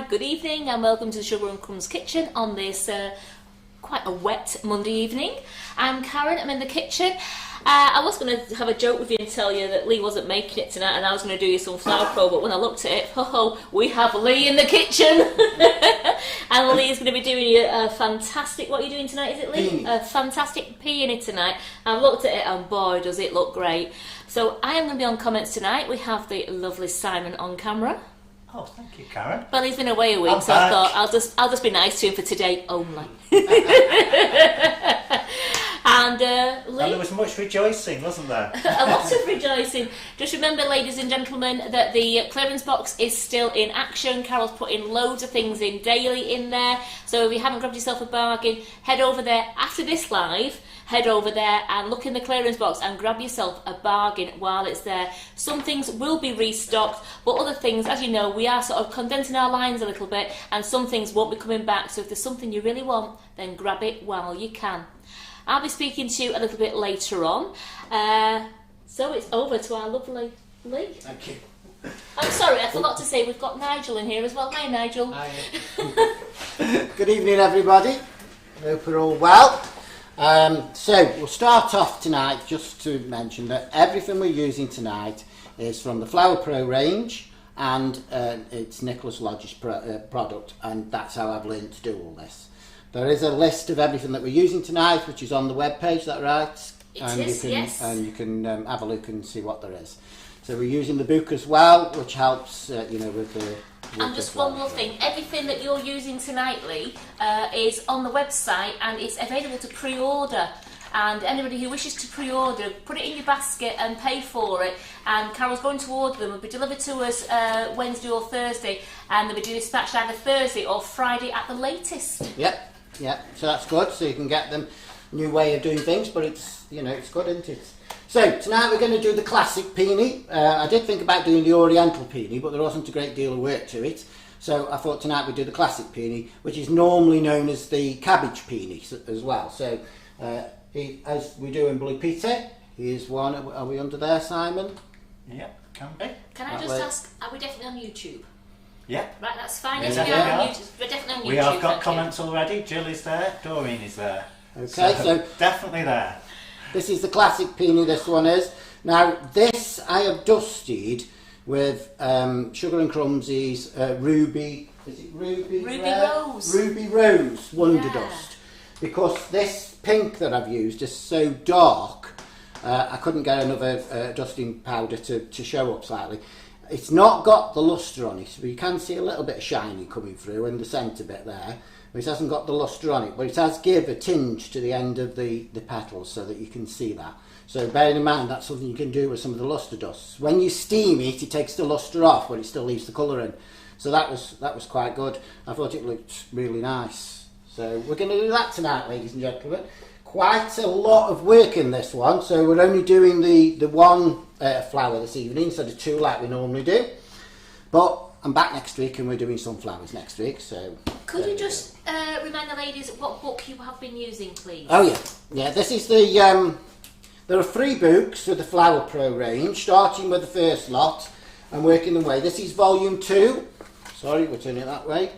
good evening and welcome to the Sugar and Crumbs kitchen on this quite a wet Monday evening. I'm Karen, I'm in the kitchen. I was going to have a joke with you and tell you that Lee wasn't making it tonight and I was going to do you some flour pro, but when I looked at it, we have Lee in the kitchen. And Lee is going to be doing you a fantastic, what are you doing tonight, is it Lee? Peony. A fantastic peony tonight. I've looked at it and boy does it look great. So I am going to be on comments tonight. We have the lovely Simon on camera. Oh, thank you, Karen. Well, he's been away a week, I'm so back. I thought I'll just be nice to him for today only. And Lee, And there was much rejoicing, wasn't there? a lot of rejoicing. Just remember, ladies and gentlemen, that the clearance box is still in action. Carol's putting loads of things in daily in there. So if you haven't grabbed yourself a bargain, head over there after this live. Head over there and look in the clearance box and grab yourself a bargain while it's there. Some things will be restocked, but other things, as you know, we are sort of condensing our lines a little bit, and some things won't be coming back. So if there's something you really want, then grab it while you can. I'll be speaking to you a little bit later on. So it's over to our lovely Lee. Thank you. I'm sorry, I forgot to say we've got Nigel in here as well. Hi, Nigel. Hi. Good evening, everybody. I hope you're all well. So we'll start off tonight just to mention that everything we're using tonight is from the Flower Pro range, and it's Nicholas Lodge's product, and that's how I've learned to do all this. There is a list of everything that we're using tonight, which is on the web page. Is that right? Yes. And you can have a look and see what there is. So we're using the book as well, which helps, with the. And just one more thing, everything that you're using tonight, Lee, is on the website and it's available to pre-order. And anybody who wishes to pre-order, put it in your basket and pay for it. And Carol's going to order them. They'll be delivered to us Wednesday or Thursday, and they'll be dispatched either Thursday or Friday at the latest. Yep. So that's good. So you can get them. New way of doing things, but it's it's good, isn't it? So tonight we're going to do the classic peony. I did think about doing the oriental peony, but there wasn't a great deal of work to it. So I thought tonight we'd do the classic peony, which is normally known as the cabbage peony as well. So as we do in Blue Peter, here's one. Are we under there, Simon? Yep, can be. Can I just ask, are we definitely on YouTube? Yep. Right, that's fine. Yeah, If we are on YouTube, we're definitely on YouTube. We have got thank comments already. Jill is there, Doreen is there. Okay, so definitely there. this is the classic peony, this one is. Now, this I have dusted with Sugar and Crumbs' Ruby, is it Ruby? Rose. Ruby Rose Wonder Yeah. Dust. Because this pink that I've used is so dark, I couldn't get another dusting powder to show up slightly. It's not got the lustre on it, but you can see a little bit of shiny coming through in the centre bit there. It hasn't got the lustre on it, but it has give a tinge to the end of the petals so that you can see that. So bearing in mind that's something you can do with some of the lustre dusts. When you steam it, it takes the lustre off, but it still leaves the colour in. So that was quite good. I thought it looked really nice. So we're going to do that tonight, ladies and gentlemen. Quite a lot of work in this one, so we're only doing the one flower this evening instead of two like we normally do. But I'm back next week and we're doing some flowers next week, so... Could you just remind the ladies what book you have been using, please? Oh yeah, this is the... there are 3 books with the Flower Pro range, starting with the first lot and working them away. This is volume 2. Sorry, we're turning it that way.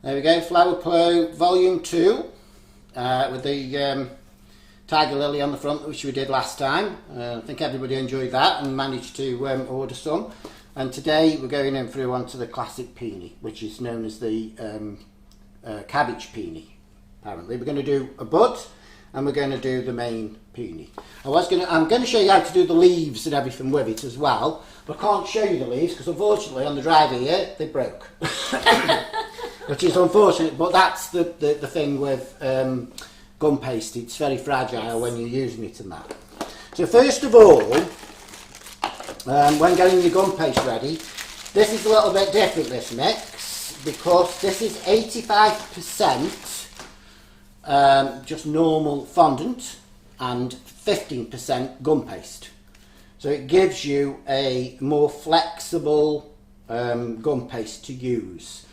There we go, Flower Pro volume 2, with the tiger lily on the front, which we did last time. I think everybody enjoyed that and managed to order some. And today we're going in through onto the classic peony, which is known as the cabbage peony. Apparently, we're going to do a bud, and we're going to do the main peony. I'm going to show you how to do the leaves and everything with it as well, but I can't show you the leaves because unfortunately on the drive here they broke, which is unfortunate. But that's the thing with gum paste; it's very fragile when you're using it and that. So first of all, when getting your gum paste ready, this is a little bit different, this mix, because this is 85% just normal fondant and 15% gum paste. So it gives you a more flexible gum paste to use,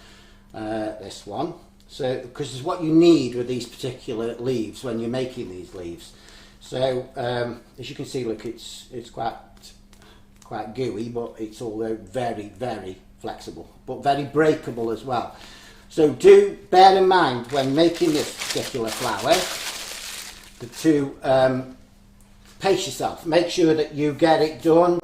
this one. So, because it's what you need with these particular leaves when you're making these leaves. So, as you can see, look, it's quite gooey, but it's all very, very flexible, but very breakable as well. So do bear in mind when making this particular flower to pace yourself. Make sure that you get it done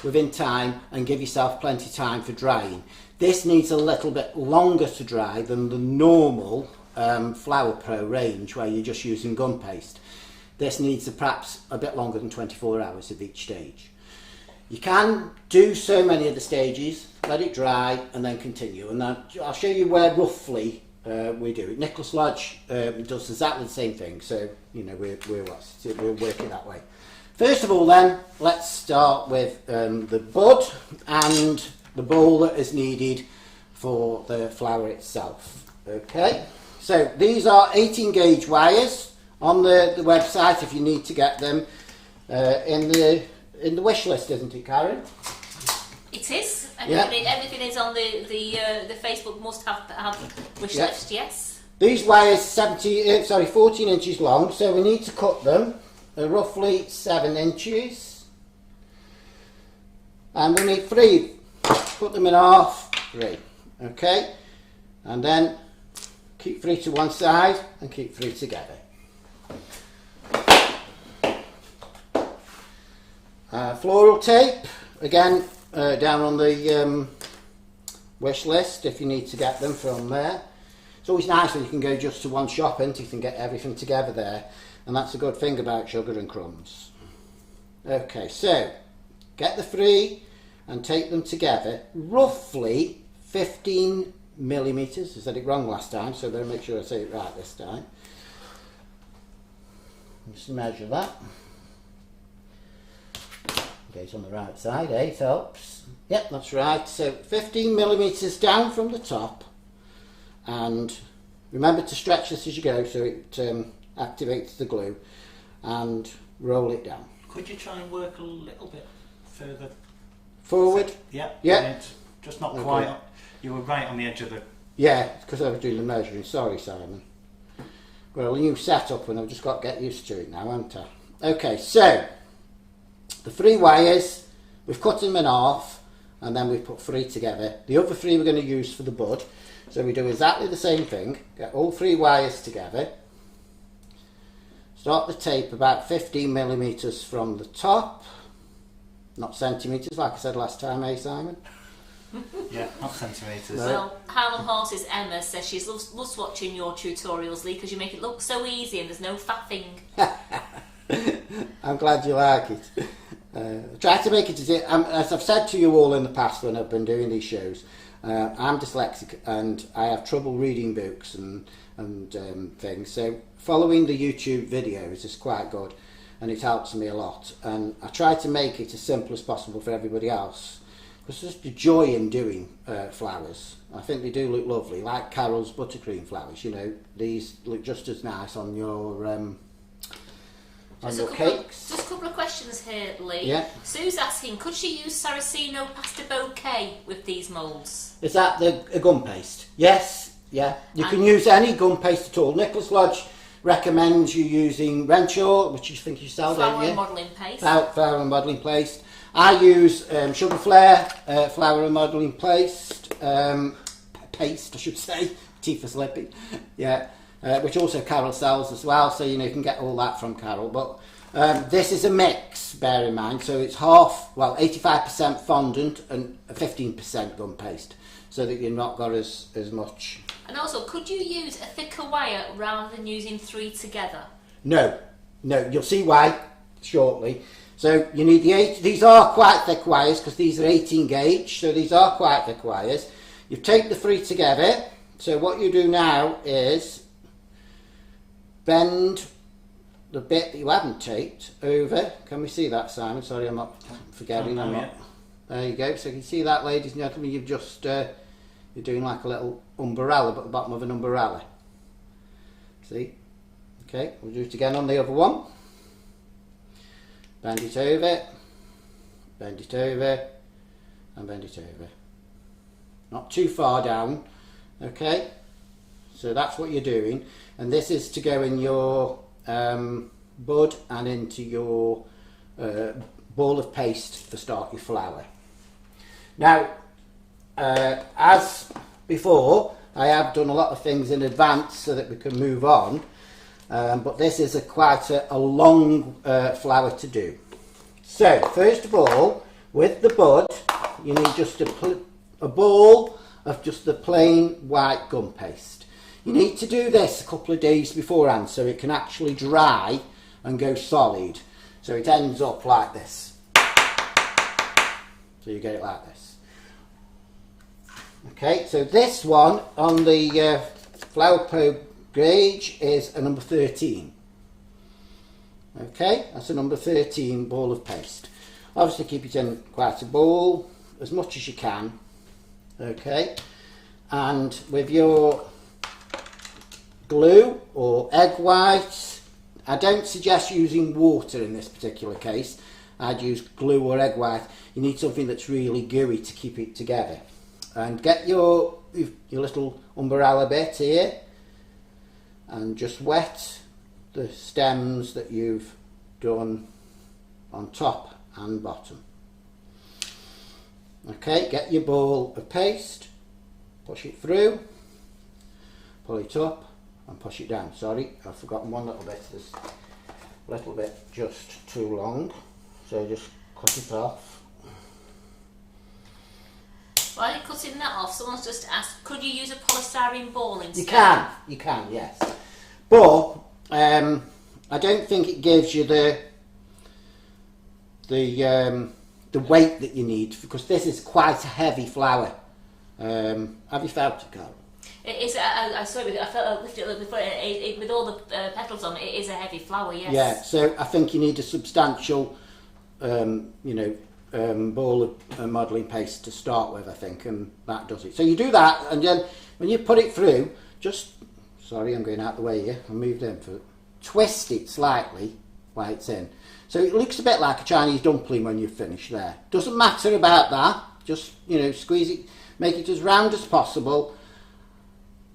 within time and give yourself plenty of time for drying. This needs a little bit longer to dry than the normal Flower Pro range where you're just using gum paste. This needs perhaps a bit longer than 24 hours of each stage. You can do so many of the stages, let it dry and then continue. And I'll show you where roughly we do it. Nicholas Lodge does exactly the same thing, so you know we're working that way. First of all then, let's start with the bud and the bowl that is needed for the flower itself. Okay, so these are 18 gauge wires on the website if you need to get them in the wish list, isn't it, Karen? It is. Yeah. Everything is on the Facebook must have wish Yeah. list. Yes. These wires 14 inches long, so we need to cut them roughly 7 inches, and we need 3. Put them in half, 3. Okay, and then keep 3 to one side and keep 3 together. Floral tape, again, down on the wish list if you need to get them from there. It's always nice when you can go just to one shop and you can get everything together there, and that's a good thing about Sugar and Crumbs. Okay, so get the 3 and take them together roughly 15 millimeters. I said it wrong last time, so better make sure I say it right this time. Just measure that. Okay, it's on the right side, 8 helps. Yep, that's right. So 15 millimeters down from the top, and remember to stretch this as you go so it activates the glue, and roll it down. Could you try and work a little bit further Forward? Yeah. Yeah. Just not Okay. quite. You were right on the edge of the. Yeah, because I was doing the measuring. Sorry, Simon. Well, a new setup and I've just got to get used to it now, haven't I? Okay, so the 3 wires, we've cut them in half and then we've put 3 together. The other 3 we're going to use for the bud. So we do exactly the same thing. Get all 3 wires together. Start the tape about 15 millimeters from the top. Not centimetres, like I said last time, eh, Simon? Yeah, not centimetres. No. Well, Harlem Horses Emma says she loves watching your tutorials, Lee, because you make it look so easy and there's no faffing. I'm glad you like it. Try to make it as I've said to you all in the past when I've been doing these shows. I'm dyslexic and I have trouble reading books and things. So following the YouTube videos is quite good, and it helps me a lot. And I try to make it as simple as possible for everybody else. Because there's just a joy in doing flowers. I think they do look lovely, like Carol's buttercream flowers. You know, these look just as nice on your cakes. Just a couple of questions here, Lee. Yeah. Sue's asking, could she use Saraceno pasta bouquet with these moulds? Is that a gum paste? Yes, yeah. You can use any gum paste at all. Nicholas Lodge recommends you using Renshaw, which you think you sell, don't you? Flower and modelling paste. Flower and modelling paste. I use Sugar Flare, flower and modelling paste, I should say, teeth are slipping, yeah, which also Carol sells as well, so you know you can get all that from Carol. But this is a mix, bear in mind, so it's 85% fondant and 15% gum paste, so that you've not got as much. And also, could you use a thicker wire rather than using 3 together? No, you'll see why shortly. So you need these are quite thick wires because these are 18 gauge, so these are quite thick wires. You take the 3 together, so what you do now is bend the bit that you haven't taped over. Can we see that, Simon? Sorry, I'm not forgetting. I'm not. There you go. So you can see that, ladies and gentlemen, you've just you're doing like a little umbrella, but the bottom of an umbrella. See? Okay, we'll do it again on the other one. Bend it over, bend it over, and bend it over. Not too far down, okay? So that's what you're doing. And this is to go in your bud and into your ball of paste to start your flower. Now, as before, I have done a lot of things in advance so that we can move on, but this is quite a long flower to do. So first of all, with the bud, you need just a ball of just the plain white gum paste. You need to do this a couple of days beforehand so it can actually dry and go solid. So it ends up like this. So you get it like this. Okay, so this one on the flower pro gauge is a number 13. Okay, that's a number 13 ball of paste. Obviously keep it in quite a ball, as much as you can. Okay, and with your glue or egg white, I don't suggest using water in this particular case. I'd use glue or egg white. You need something that's really gooey to keep it together. And get your little umbrella bit here and just wet the stems that you've done on top and bottom. Okay, get your ball of paste, push it through, pull it up and push it down. Sorry, I've forgotten one little bit. This little bit just too long, so just cut it off. While you're cutting that off, someone's just asked, could you use a polystyrene ball instead? You can, yes. But I don't think it gives you the weight that you need, because this is quite a heavy flower. Have you felt it, Carol? It is. I saw it. I felt I lifted it a little before. With all the petals on, it is a heavy flower. Yes. Yeah. So I think you need a substantial, ball of modelling paste to start with. I think, and that does it. So you do that, and then when you put it through, sorry, I'm going out the way here. I'll move them for twist it slightly while it's in. So it looks a bit like a Chinese dumpling when you've finished there. Doesn't matter about that. Just, squeeze it, make it as round as possible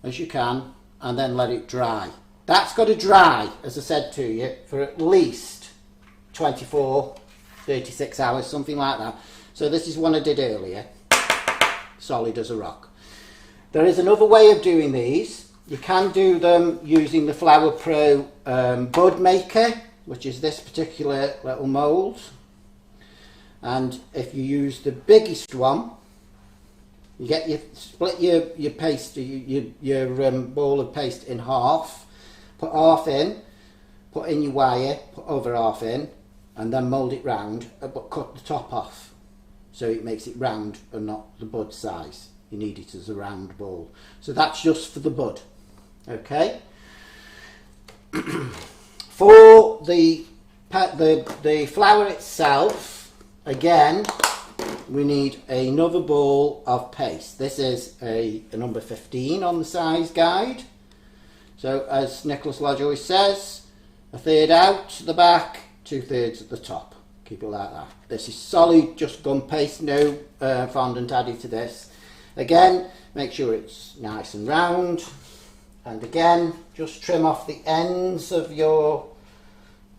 as you can, and then let it dry. That's got to dry, as I said to you, for at least 24, 36 hours, something like that. So this is one I did earlier, solid as a rock. There is another way of doing these. You can do them using the Flower Pro Bud Maker, which is this particular little mould. And if you use the biggest one, you split your paste, your ball of paste in half, put half in, put in your wire, put other half in, and then mould it round, but cut the top off so it makes it round and not the bud size. You need it as a round ball. So that's just for the bud. Okay. For the flower itself, again, we need another ball of paste. This is a number 15 on the size guide. So as Nicholas Lodge always says, a third out the back, 2/3 at the top. Keep it like that. This is solid, just gum paste, no fondant added to this. Again, make sure it's nice and round. And again, just trim off the ends of your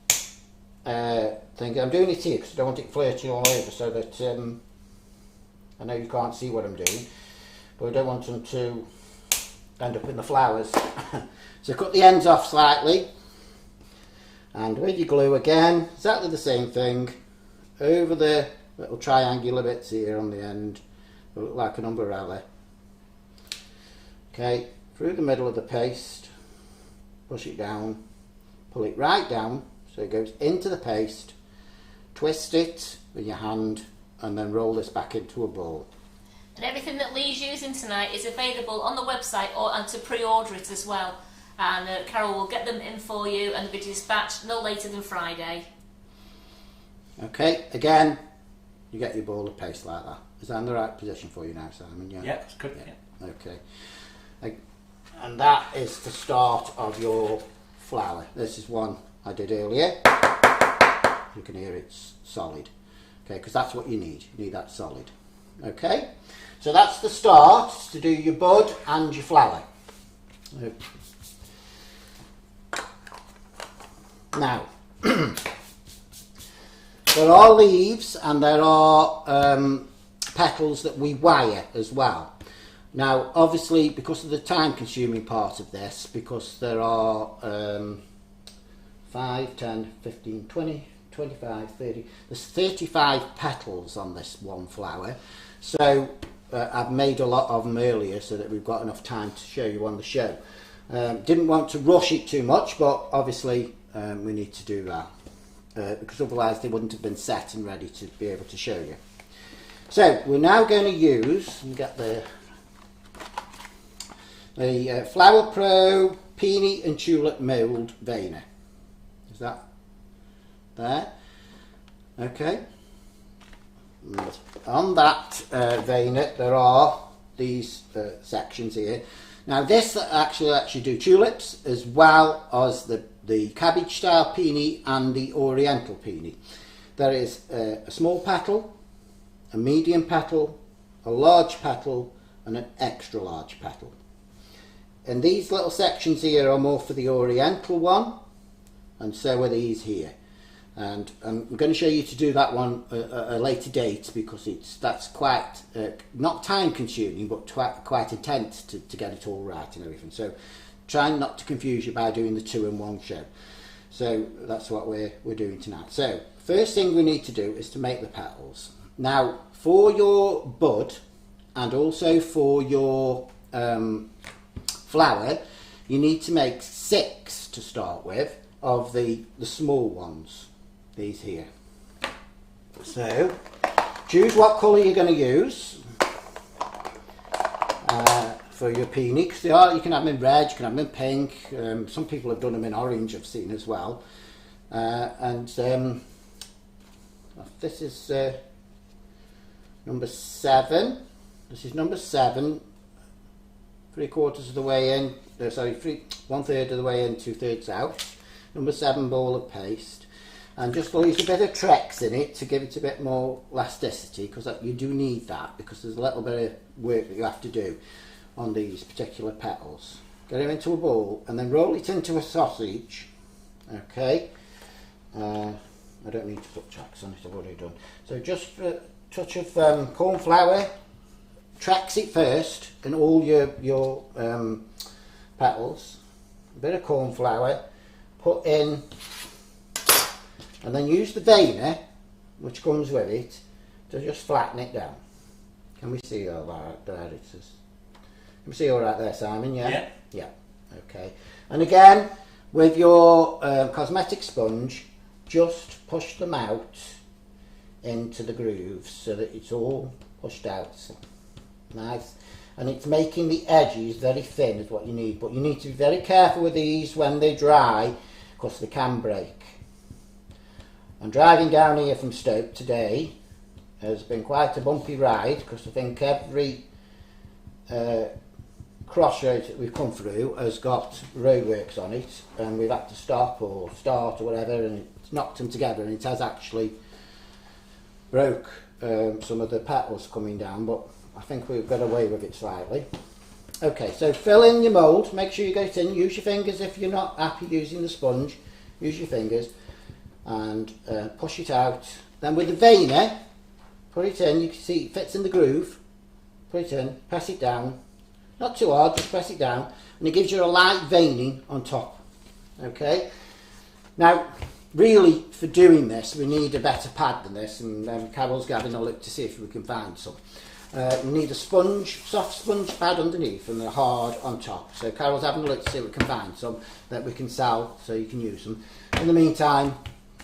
thing. I'm doing it here because I don't want it flirting all over, so that I know you can't see what I'm doing, but I don't want them to end up in the flowers. So cut the ends off slightly, and with your glue again, exactly the same thing, over the little triangular bits here on the end, will look like an umbrella. Okay, through the middle of the paste, push it down, pull it right down so it goes into the paste, twist it with your hand, and then roll this back into a ball. And everything that Lee's using tonight is available on the website and to pre-order it as well. And Carol will get them in for you and they'll be dispatched no later than Friday. Okay, again, you get your ball of paste like that. Is that in the right position for you now, Simon? Yeah, it's good. Yeah. Okay. And that is the start of your flower. This is one I did earlier. You can hear it's solid. Okay, because that's what you need. You need that solid. Okay, so that's the start to do your bud and your flower. Okay. Now, there are leaves and there are petals that we wire as well. Now obviously, because of the time consuming part of this, because there are 5, 10, 15, 20, 25, 30, there's 35 petals on this one flower, so I've made a lot of them earlier so that we've got enough time to show you on the show. Didn't want to rush it too much, but obviously we need to do that because otherwise they wouldn't have been set and ready to be able to show you. So we're now going to use and get the Flower Pro Peony and Tulip Mould Veiner. Is that there? Okay. And on that veiner there are these sections here. Now this actually do tulips as well as the cabbage style peony and the oriental peony. There is a small petal, a medium petal, a large petal and an extra large petal. And these little sections here are more for the oriental one, and so are these here. And I'm going to show you to do that one at a later date, because that's quite not time consuming but quite intense to get it all right and everything. So trying not to confuse you by doing the two in one show. So that's what we're doing tonight. So first thing we need to do is to make the petals. Now for your bud and also for your flower, you need to make 6 to start with of the small ones, these here. So choose what colour you're going to use for your peony, because you can have them in red, you can have them in pink, some people have done them in orange, I've seen as well. And this is number 7. This is number 7, 3/4 of the way in, sorry, 1/3 of the way in, 2/3 out. Number 7 ball of paste, and just use a bit of Trex in it to give it a bit more elasticity, because you do need that, because there's a little bit of work that you have to do on these particular petals. Get them into a bowl and then roll it into a sausage. Okay, I don't need to put Trex on it, I've already done. So just a touch of corn flour. Trex it first in all your petals, a bit of corn flour, put in, and then use the veiner which comes with it to just flatten it down. Can we see all that? There it is. Can we see all right there, Simon? Yeah? Yeah. Okay. And again, with your cosmetic sponge, just push them out into the grooves so that it's all pushed out. Nice. And it's making the edges very thin is what you need, but you need to be very careful with these when they dry, because they can break. I'm driving down here from Stoke today. It's been quite a bumpy ride, because I think every crossroads that we've come through has got roadworks on it, and we've had to stop or start or whatever, and it's knocked them together, and it has actually broke some of the petals coming down, but I think we've got away with it slightly. Okay, so fill in your mould, make sure you get it in, use your fingers if you're not happy using the sponge, use your fingers, and push it out. Then with the veiner, put it in, you can see it fits in the groove, put it in, press it down, not too hard, just press it down, and it gives you a light veining on top. Okay, now really for doing this we need a better pad than this, and Carol's having a look to see if we can find some. We need a sponge, soft sponge pad underneath and a hard on top. So Carol's having a look to see if we can find some that we can sell so you can use them. In the meantime,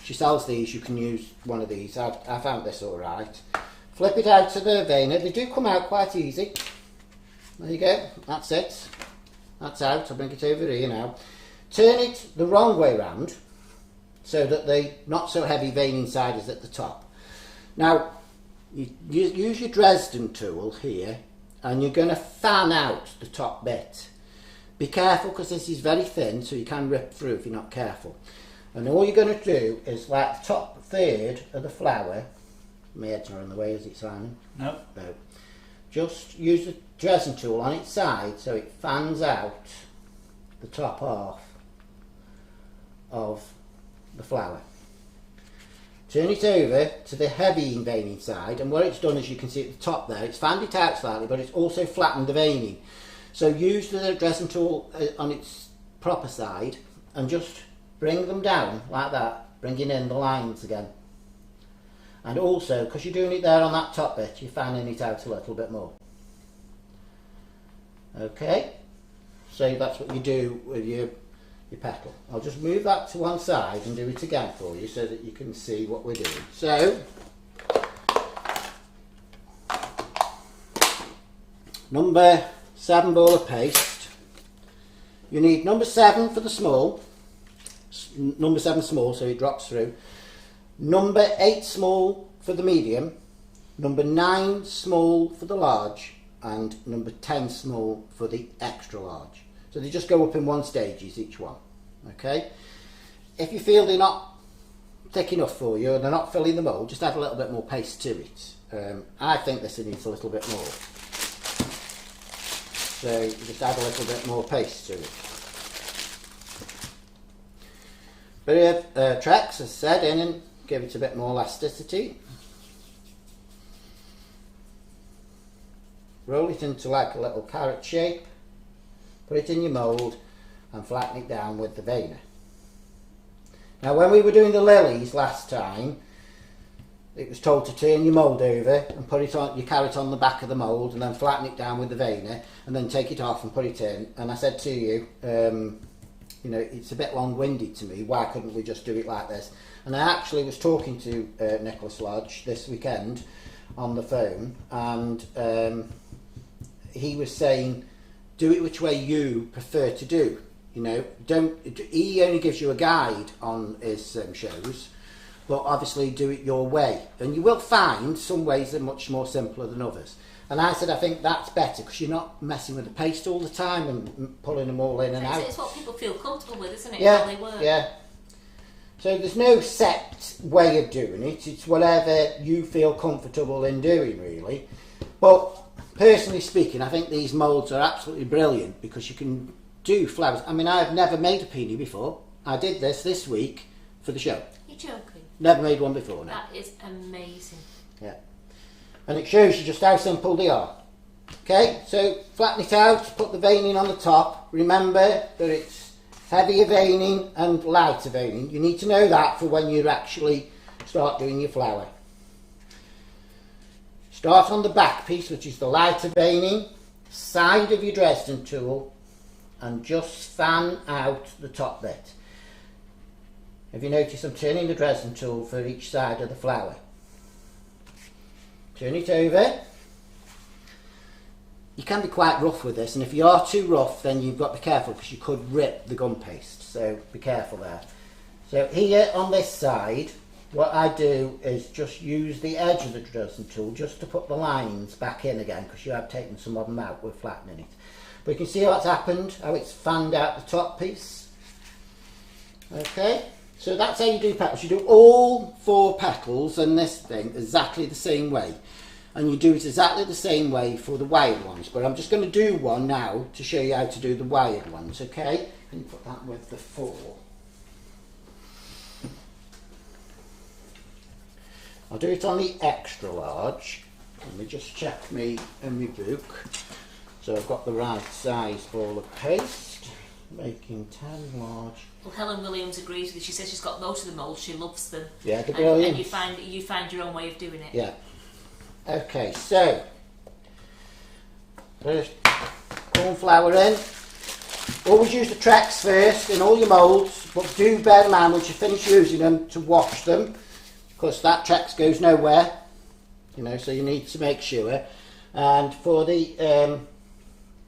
she sells these, you can use one of these. I found this alright. Flip it out to the veiner. They do come out quite easy. There you go, that's it. That's out, I'll bring it over here now. Turn it the wrong way round so that the not so heavy veining side is at the top. Now, you use your Dresden tool here, and you're going to fan out the top bit. Be careful, because this is very thin, so you can rip through if you're not careful. And all you're going to do is, like the top third of the flower, my head's not in the way, is it, Simon? No. No. Just use the Dresden tool on its side so it fans out the top half of the flower. turn it over to the heavy veining side, and what it's done, as you can see at the top there, it's fanned it out slightly, but it's also flattened the veining. So use the dressing tool on its proper side and just bring them down like that, bringing in the lines again. And also, because you're doing it there on that top bit, you're fanning it out a little bit more. Okay, so that's what you do with your petal. I'll just move that to one side and do it again for you so that you can see what we're doing. So, number 7 ball of paste. You need number 7 for the small, number 7 small so it drops through, number 8 small for the medium, number 9 small for the large, and number 10 small for the extra large. So they just go up in one stages, each one. Okay. If you feel they're not thick enough for you and they're not filling the mould, just add a little bit more paste to it. I think this needs a little bit more. So you just add a little bit more paste to it. Bit of Trex, as said, in and give it a bit more elasticity. Roll it into like a little carrot shape, put it in your mould and flatten it down with the veiner. Now when we were doing the lilies last time, it was told to turn your mould over and put it on, your carrot on the back of the mould and then flatten it down with the veiner and then take it off and put it in. And I said to you, you know, it's a bit long-winded to me, why couldn't we just do it like this? And I actually was talking to Nicholas Lodge this weekend on the phone, and he was saying, do it which way you prefer to do. You know, he only gives you a guide on his shows, but obviously do it your way. And you will find some ways are much more simpler than others. And I said, I think that's better because you're not messing with the paste all the time and pulling them all in and out. It's what people feel comfortable with, isn't it? Yeah, How they work. yeah. So there's no set way of doing it. It's whatever you feel comfortable in doing, really. But personally speaking, I think these moulds are absolutely brilliant because you can do flowers. I mean, I've never made a peony before. I did this week for the show. You're joking. Never made one before, no. That is amazing. Yeah. And it shows you just how simple they are. Okay, so flatten it out, put the veining on the top. Remember that it's heavier veining and lighter veining. You need to know that for when you actually start doing your flower. Start on the back piece, which is the lighter veining, side of your Dresden tool, and just fan out the top bit. If you notice, I'm turning the Dresden tool for each side of the flower. Turn it over. You can be quite rough with this, and if you are too rough, then you've got to be careful because you could rip the gum paste, so be careful there. So here on this side, what I do is just use the edge of the Dresden tool just to put the lines back in again, because you have taken some of them out with flattening it. But you can see what's happened, how it's fanned out the top piece. Okay, so that's how you do petals. You do all 4 petals and this thing exactly the same way. And you do it exactly the same way for the wired ones. But I'm just going to do one now to show you how to do the wired ones, okay? And you put that with the 4. I'll do it on the extra large. Let me just check me in my book. So I've got the right size ball of paste. Making 10 large. Well, Helen Williams agrees with you. She says she's got most of the moulds. She loves them. Yeah, they're brilliant. And you find your own way of doing it. Yeah. Okay, so first cornflour in. Always use the Trex first in all your moulds, but do bear in mind once you finish using them to wash them, because that Trex goes nowhere, you know, so you need to make sure. And for the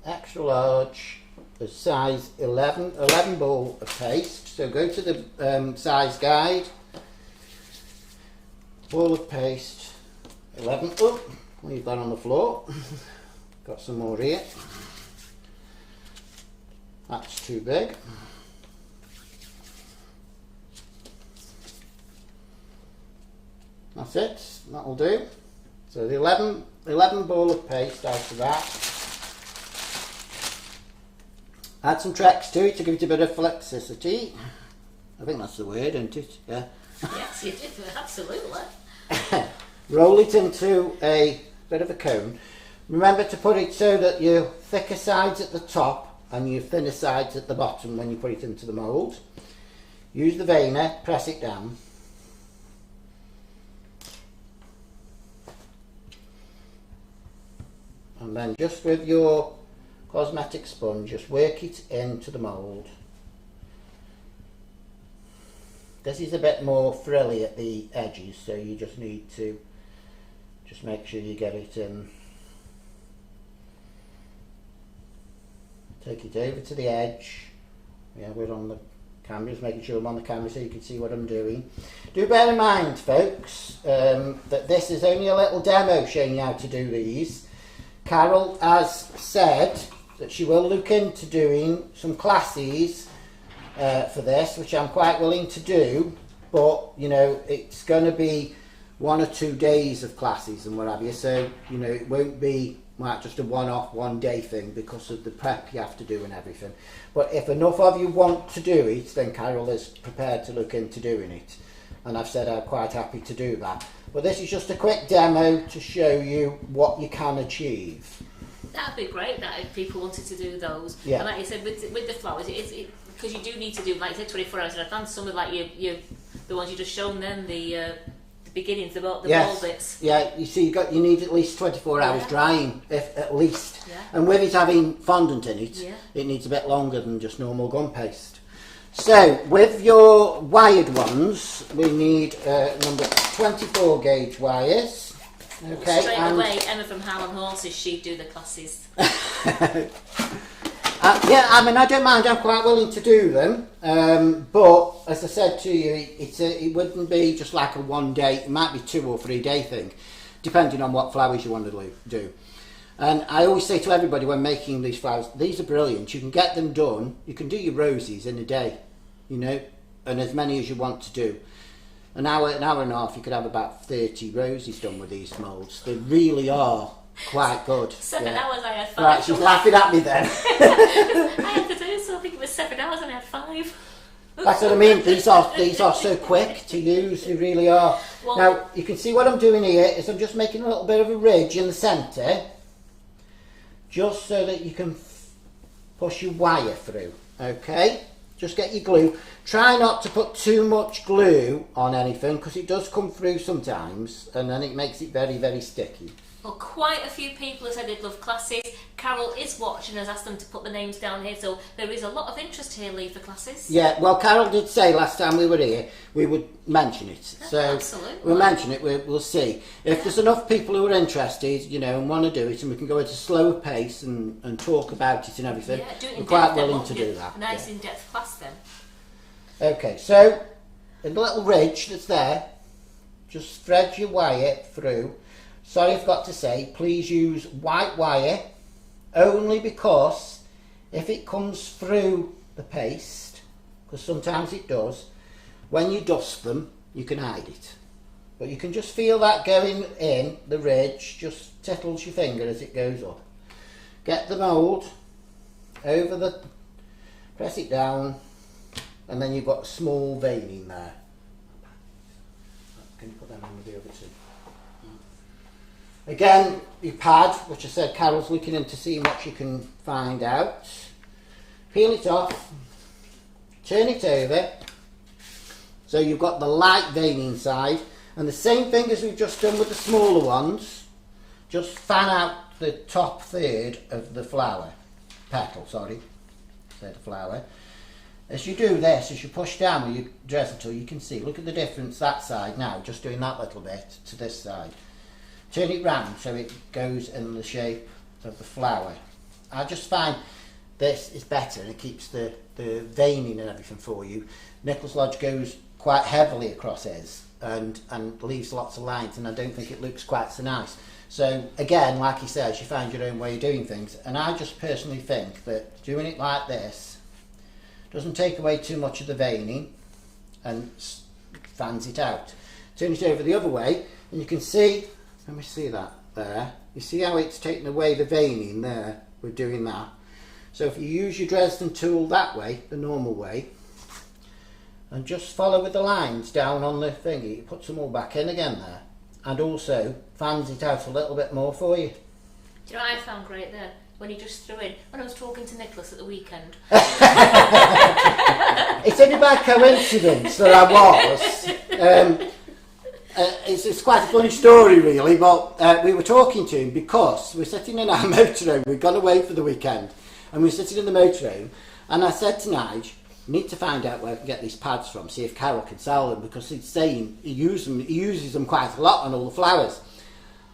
extra large, the size 11 ball of paste, so go to the size guide, ball of paste, 11, oh, leave that on the floor, got some more here, that's too big. That's it, that'll do. So the 11 ball of paste out of that. Add some Trex to it to give it a bit of flexicity. I think that's the word, isn't it? Yeah. Yes, you did, absolutely. Roll it into a bit of a cone. Remember to put it so that your thicker sides at the top and your thinner sides at the bottom when you put it into the mould. Use the veiner, press it down. And then just with your cosmetic sponge, just work it into the mould. This is a bit more frilly at the edges, so you just need to just make sure you get it in. Take it over to the edge. Yeah, we're on the camera, just making sure I'm on the camera so you can see what I'm doing. Do bear in mind, folks, that this is only a little demo showing you how to do these. Carol has said that she will look into doing some classes for this, which I'm quite willing to do, but you know, it's going to be 1 or 2 days of classes and what have you, so you know, it won't be like just a one-off, one-day thing because of the prep you have to do and everything. But if enough of you want to do it, then Carol is prepared to look into doing it, and I've said I'm quite happy to do that. But this is just a quick demo to show you what you can achieve. That'd be great, that if people wanted to do those. Yeah. And like you said, with the flowers, because you do need to do, like you said, 24 hours in advance. Some of like the ones you just shown them, the beginnings, the ball bits. Yeah, you see, you need at least 24 hours drying, if at least. Yeah. And with it having fondant in it, it needs a bit longer than just normal gum paste. So, with your wired ones, we need number 24 gauge wires. Okay. Straight away, Emma from Harlem Horses, she'd do the classes. Yeah, I mean, I don't mind. I'm quite willing to do them, but as I said to you, it wouldn't be just like a 1 day. It might be 2 or 3 day thing, depending on what flowers you want to do. And I always say to everybody when making these flowers, these are brilliant. You can get them done. You can do your roses in a day, you know, and as many as you want to do. An hour and a half, you could have about 30 roses done with these moulds. They really are quite good. 7 hours, I had 5. Right, she's laughing at me then. I had to do so. I think it was 7 hours, and I had 5. That's what I mean. These are so quick to use. They really are. Well, now you can see what I'm doing here is I'm just making a little bit of a ridge in the centre, just so that you can push your wire through. Okay. Just get your glue. Try not to put too much glue on anything because it does come through sometimes and then it makes it very, very sticky. Well, quite a few people have said they'd love classes. Carol is watching, has asked them to put the names down here, so there is a lot of interest here, Lee, for classes. Yeah, well, Carol did say last time we were here we would mention it. So absolutely. we'll mention it, we'll see. If there's enough people who are interested, you know, and want to do it, and we can go at a slower pace and talk about it and everything, Yeah, do it in we're quite depth, willing then, to won't you? do that. Nice Yeah. in-depth class then. Okay, so in the little ridge that's there, just thread your wire through. Sorry, I forgot to say, please use white wire only because if it comes through the paste, because sometimes it does, when you dust them, you can hide it. But you can just feel that going in the ridge, just tickles your finger as it goes up. Get the mould over the, press it down, and then you've got a small veining there. Can you put them on with the other two? Again, your pad, which I said Carol's looking into seeing what she can find out. Peel it off, turn it over, so you've got the light veining side, and the same thing as we've just done with the smaller ones, just fan out the top third of the flower, petal, sorry, say the flower. As you do this, as you push down with your dresser tool, you can see, look at the difference that side now, just doing that little bit to this side. Turn it round so it goes in the shape of the flower. I just find this is better and it keeps the veining and everything for you. Nicholas Lodge goes quite heavily across his and leaves lots of lines, and I don't think it looks quite so nice. So again, like he says, you find your own way of doing things, and I just personally think that doing it like this doesn't take away too much of the veining and fans it out. Turn it over the other way and you can see, let me see that there, you see how it's taken away the veining there, we're doing that. So if you use your Dresden tool that way, the normal way, and just follow with the lines down on the thingy. It puts them all back in again there, and also fans it out a little bit more for you. Do you know what I found great there? When you just threw in, when I was talking to Nicholas at the weekend. It's only by coincidence that I was. It's quite a funny story really, but we were talking to him because we're sitting in our motorhome. We'd gone away for the weekend and we were sitting in the motorhome, and I said to Nige, we need to find out where we can get these pads from, see if Carol can sell them, because he's saying he uses them quite a lot on all the flowers.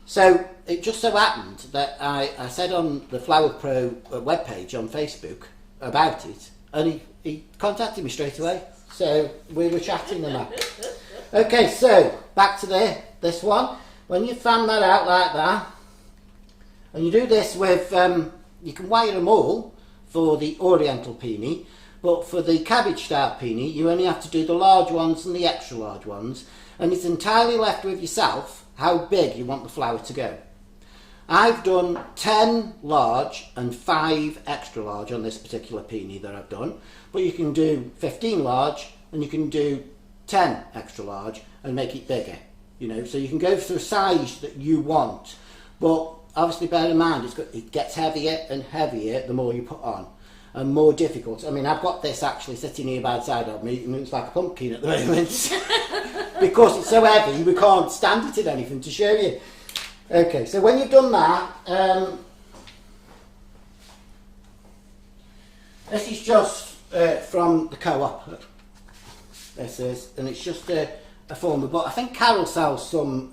So it just so happened that I said on the Flower Pro webpage on Facebook about it, and he contacted me straight away. So we were chatting and that. Okay, so back to this one. When you fan that out like that, and you do this with, you can wire them all for the Oriental Peony, but for the cabbage style Peony, you only have to do the large ones and the extra large ones, and it's entirely left with yourself how big you want the flower to go. I've done 10 large and 5 extra large on this particular Peony that I've done, but you can do 15 large and you can do 10 extra large and make it bigger, you know, so you can go for the size that you want, but obviously bear in mind it gets heavier and heavier the more you put on, and more difficult. I mean, I've got this actually sitting here by the side of me, and it's like a pumpkin at the moment because it's so heavy we can't stand it in anything to show you. Okay, so when you've done that, this is just from the co-op. This is, and it's just a former, but I think Carol sells some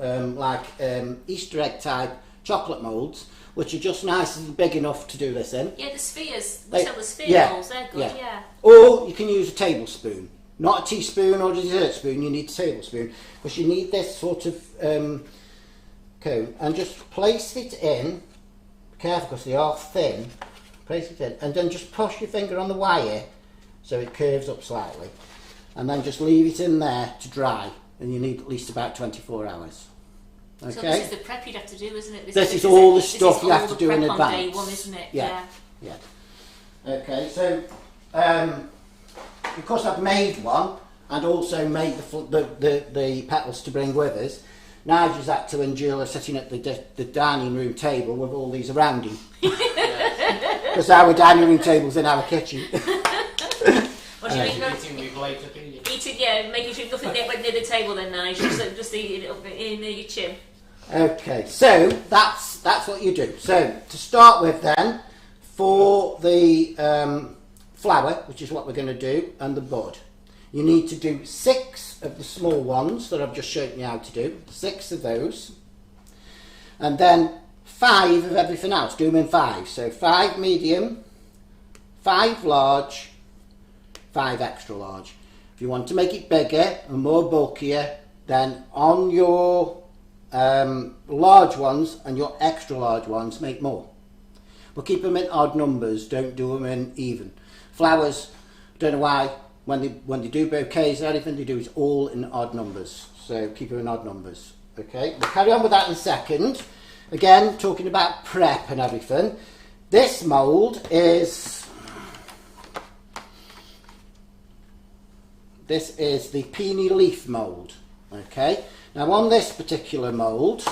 Easter egg type chocolate moulds, which are just nice and big enough to do this in. Yeah, the spheres. We sell the sphere moulds, they're good, yeah. Or you can use a tablespoon. Not a teaspoon or a dessert spoon, you need a tablespoon, because you need this sort of cone, and just place it in, be careful because they are thin, place it in, and then just push your finger on the wire so it curves up slightly, and then just leave it in there to dry, and you need at least about 24 hours. Okay. So this is the prep you'd have to do, isn't it? This is all the stuff you have to do in advance. On day one, isn't it? Yeah. Okay, so because I've made one and also made the petals to bring with us, Nigel's actor and Jill are sitting at the dining room table with all these around him. Because our dining room table's in our kitchen. What do you mean? Eating, yeah, making sure nothing went near the table then, Nigel. Just eating it up in your chin. Okay, so that's what you do. So to start with then, for the flower, which is what we're going to do, and the bud, you need to do 6 of the small ones that I've just shown you how to do, 6 of those, and then 5 of everything else. Do them in 5. So 5 medium, 5 large, 5 extra large. If you want to make it bigger and more bulkier, then on your large ones and your extra large ones, make more. But keep them in odd numbers, don't do them in even. Flowers, don't know why, when they do bouquets or anything, they do it all in odd numbers. So keep them in odd numbers. Okay, we'll carry on with that in a second. Again, talking about prep and everything. This mould is... This is the Peony leaf mould. Okay, now on this particular mould,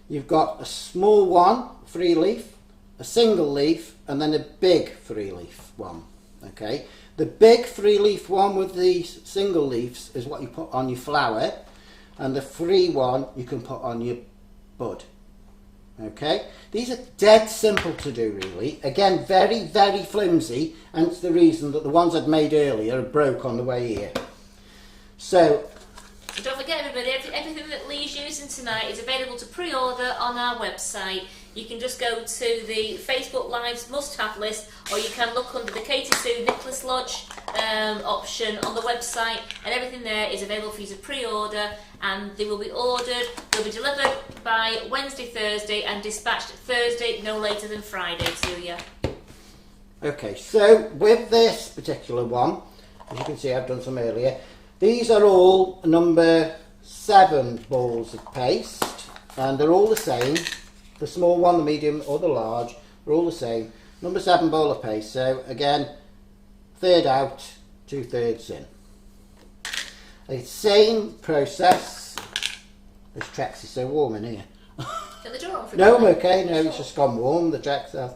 you've got a small one, 3 leaf, a single leaf, and then a big 3 leaf one. Okay, the big 3 leaf one with the single leaves is what you put on your flower, and the 3 one you can put on your bud. Okay, these are dead simple to do really. Again, very, very flimsy, and it's the reason that the ones I'd made earlier broke on the way here. So don't forget everybody, everything that Lee's using tonight is available to pre-order on our website. You can just go to the Facebook Lives must-have list, or you can look under the Katie Sue Nicholas Lodge option on the website, and everything there is available for you to pre-order, and they will be ordered, they'll be delivered by Wednesday, Thursday, and dispatched Thursday, no later than Friday to you. Okay, so with this particular one, as you can see I've done some earlier, these are all number 7 balls of paste, and they're all the same. The small one, the medium or the large, are all the same. Number 7 ball of paste. So again, third out, 2/3 in. The same process. This Trex is so warm in here. Shut the door on for a No, I'm minute. okay. No, it's just gone warm. The Trex has.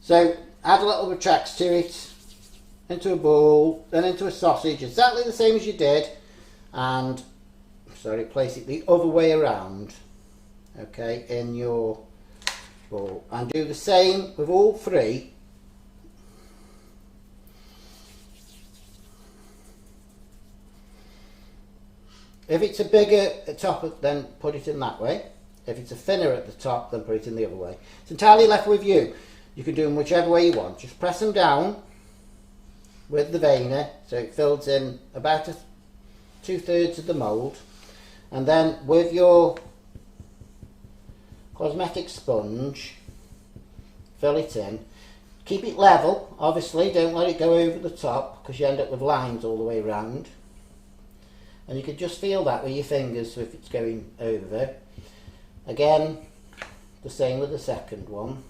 So add a little bit of Trex to it, into a bowl, then into a sausage, exactly the same as you did, and place it the other way around. Okay, in your bowl, and do the same with all three. If it's a bigger at top, then put it in that way. If it's a thinner at the top, then put it in the other way. It's entirely left with you. You can do them whichever way you want. Just press them down with the veiner so it fills in about 2/3 of the mould, and then with your cosmetic sponge fill it in. Keep it level, obviously, don't let it go over the top because you end up with lines all the way around. And you can just feel that with your fingers if it's going over. Again, the same with the second one.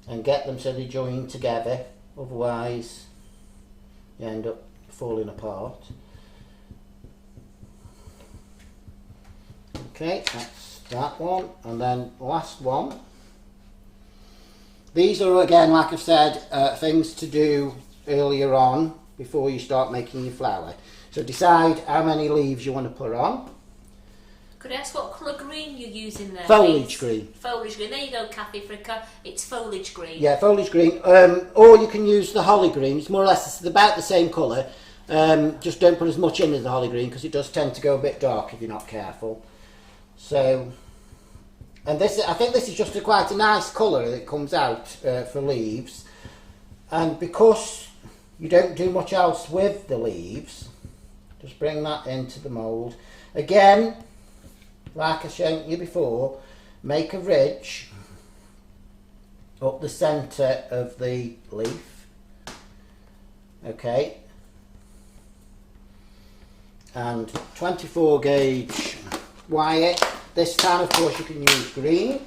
And get them so they join together, otherwise you end up falling apart. Okay, that's that one. And then the last one. These are, again, like I've said, things to do earlier on before you start making your flower. So decide how many leaves you want to put on. Could I ask what colour green you're using there? Foliage please? green. Foliage green. There you go, Kathy Fricker. It's foliage green. Yeah, foliage green. Or you can use the holly green. It's more or less it's about the same colour. Just don't put as much in as the holly green because it does tend to go a bit dark if you're not careful. So, and this, I think this is just quite a nice colour that comes out for leaves. And because you don't do much else with the leaves, just bring that into the mould. Again, like I showed you before, make a ridge up the centre of the leaf. Okay. And 24 gauge wire. This time, of course, you can use green.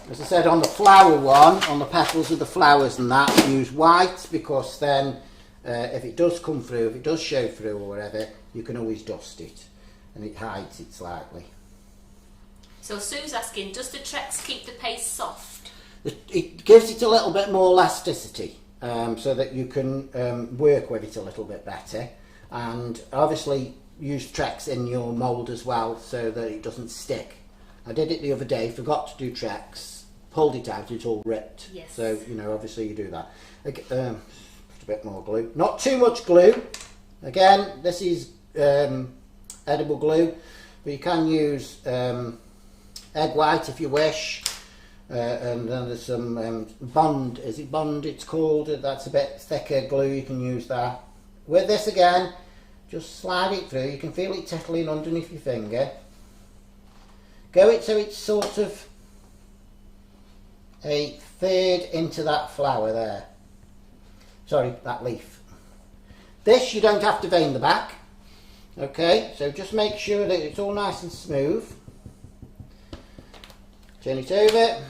As I said, on the flower one, on the petals of the flowers and that, use white because then if it does come through, if it does show through or whatever, you can always dust it and it hides it slightly. So Sue's asking, does the Trex keep the paste soft? It gives it a little bit more elasticity so that you can work with it a little bit better, and obviously use Trex in your mould as well so that it doesn't stick. I did it the other day, forgot to do Trex, pulled it out, it's all ripped. Yes. So, you know, obviously you do that. Just a bit more glue. Not too much glue. Again, this is edible glue, but you can use egg white if you wish. And then there's some Bond, is it Bond it's called? That's a bit thicker glue, you can use that. With this again, just slide it through, you can feel it tickling underneath your finger. Go it so it's sort of a third into that flower there. Sorry, that leaf. This you don't have to vein the back. Okay, so just make sure that it's all nice and smooth. Turn it over.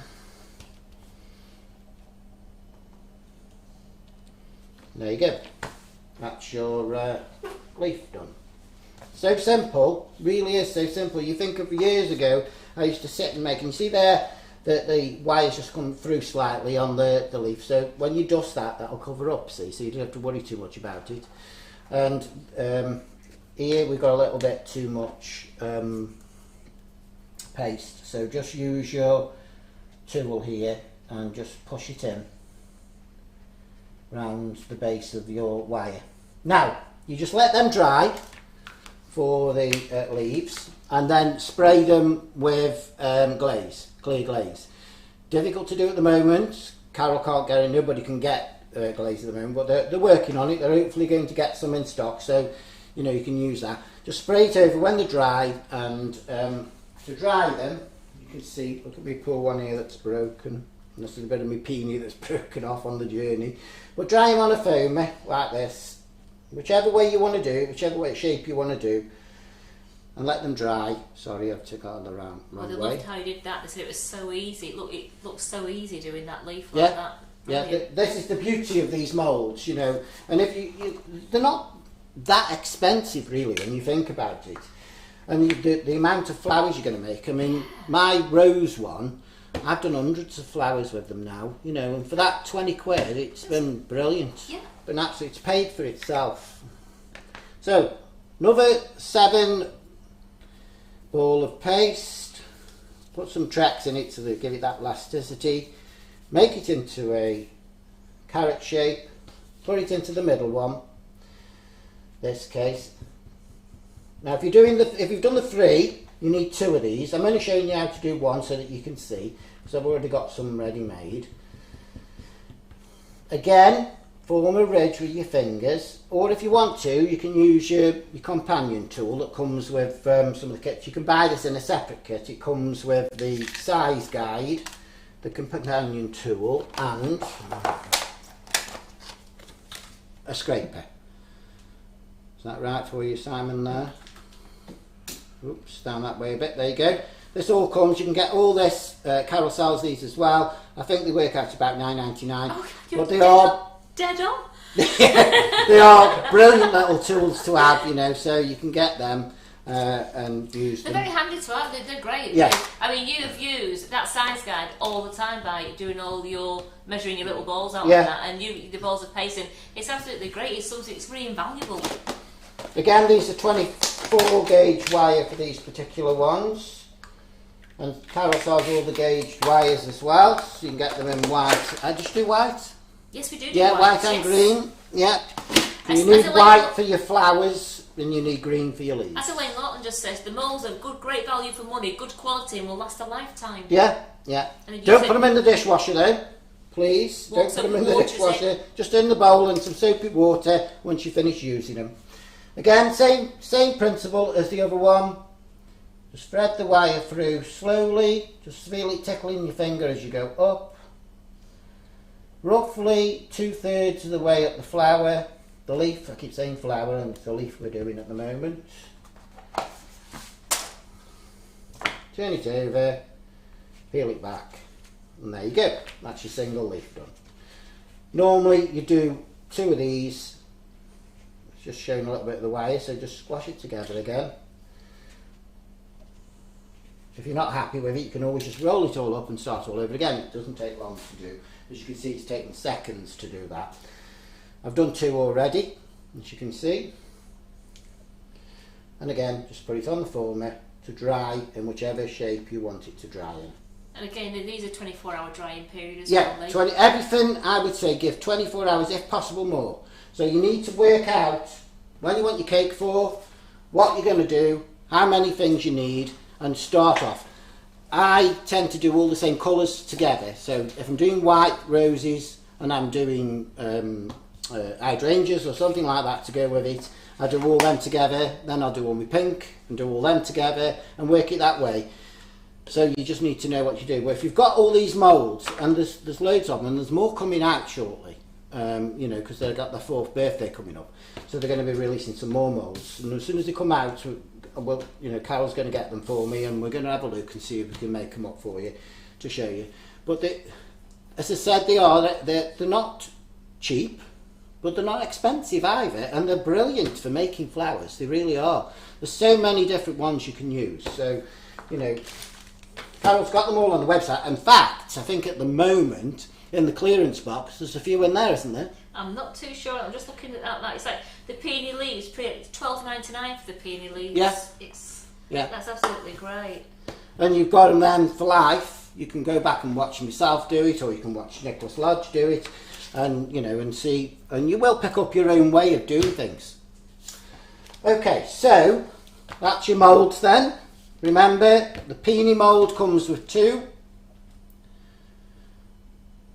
There you go. That's your leaf done. So simple, really is so simple. You think of years ago, I used to sit and make, and you see there that the wires just come through slightly on the leaf. So when you dust that, that'll cover up, see, so you don't have to worry too much about it. And here we've got a little bit too much paste, so just use your tool here and just push it in round the base of your wire. Now you just let them dry for the leaves and then spray them with glaze, clear glaze. Difficult to do at the moment. Carol can't get it, nobody can get glaze at the moment, but they're working on it. They're hopefully going to get some in stock, so you know you can use that. Just spray it over when they're dry, and to dry them, you can see, look at me poor one here that's broken. And this is a bit of my peony that's broken off on the journey. But dry them on a foamer like this, whichever way you want to do, whichever way shape you want to do, and let them dry. Sorry, I've took on the wrong Well, they way. loved how you did that. They said it was so easy. Look, it looks so easy doing that leaf like that. Yeah, this is the beauty of these moulds, you know. And if they're not that expensive really when you think about it. And the amount of flowers you're going to make. I mean, my rose one, I've done hundreds of flowers with them now, you know, and for that 20 quid, it's been brilliant. Yeah. Been absolutely, it's paid for itself. So, another 7 ball of paste. Put some tracks in it to give it that elasticity. Make it into a carrot shape. Put it into the middle one. This case. Now, if you've done the 3, you need 2 of these. I'm only showing you how to do 1 so that you can see, because I've already got some ready made. Again, form a ridge with your fingers, or if you want to, you can use your companion tool that comes with some of the kits. You can buy this in a separate kit. It comes with the size guide, the companion tool, and a scraper. Is that right for you, Simon, there? Oops, down that way a bit, there you go. This all comes, you can get all this, Carol sells these as well. I think they work out to about $9.99. Oh, but they are dead on. they are brilliant little tools to have, you know, so you can get them and use them. They're very handy to have, they're great. Yeah. I mean, you've used that size guide all the time by doing all your, measuring your little balls out Yeah. like that, and the balls of paste, and it's absolutely great. It's something, it's really invaluable. Again, these are 24 gauge wire for these particular ones. And Carol sells all the gauged wires as well, so you can get them in white. I just do white? Yes, we do. Yeah, white and yes. green. Yeah. As- You need as a white label- for your flowers, and you need green for your leaves. As Elaine Lawton just says, the moulds are good, great value for money, good quality, and will last a lifetime. Yeah, yeah. And you Don't said- put them in the dishwasher though, please. What Don't put soap them in and the water, is dishwasher. Just in the bowl and some soapy water once you finish using them. Again, same principle as the other one. Just thread the wire through slowly. Just feel it tickling your finger as you go up. Roughly 2/3 of the way up the flower. The leaf, I keep saying flower, and it's the leaf we're doing at the moment. Turn it over, peel it back, and there you go. That's your single leaf done. Normally you do 2 of these. It's just showing a little bit of the wire, so just squash it together again. If you're not happy with it, you can always just roll it all up and start all over again. It doesn't take long to do. As you can see, it's taken seconds to do that. I've done 2 already, as you can see. And again, just put it on the former to dry in whichever shape you want it to dry in. And again, these are 24-hour drying period as Yeah, well. 20, everything I would say give 24 hours, if possible more. So you need to work out when you want your cake for, what you're going to do, how many things you need, and start off. I tend to do all the same colours together. So if I'm doing white roses and I'm doing hydrangeas or something like that to go with it, I do all them together, then I'll do all my pink and do all them together and work it that way. So you just need to know what you do. Well, if you've got all these moulds, and there's loads of them, and there's more coming out shortly, you know, because they've got their 4th birthday coming up, so they're going to be releasing some more moulds. And as soon as they come out, well, you know, Carol's going to get them for me, and we're going to have a look and see if we can make them up for you to show you. But as I said, they're not cheap, but they're not expensive either, and they're brilliant for making flowers. They really are. There's so many different ones you can use. So, you know, Carol's got them all on the website. In fact, I think at the moment in the clearance box, there's a few in there, isn't there? I'm not too sure. I'm just looking at that. It's like the peony leaves. $12.99 for the peony leaves. Yeah. That's absolutely great. And you've got them then for life. You can go back and watch myself do it, or you can watch Nicholas Lodge do it, and you know, and see, and you will pick up your own way of doing things. Okay, so that's your moulds then. Remember, the peony mould comes with 2.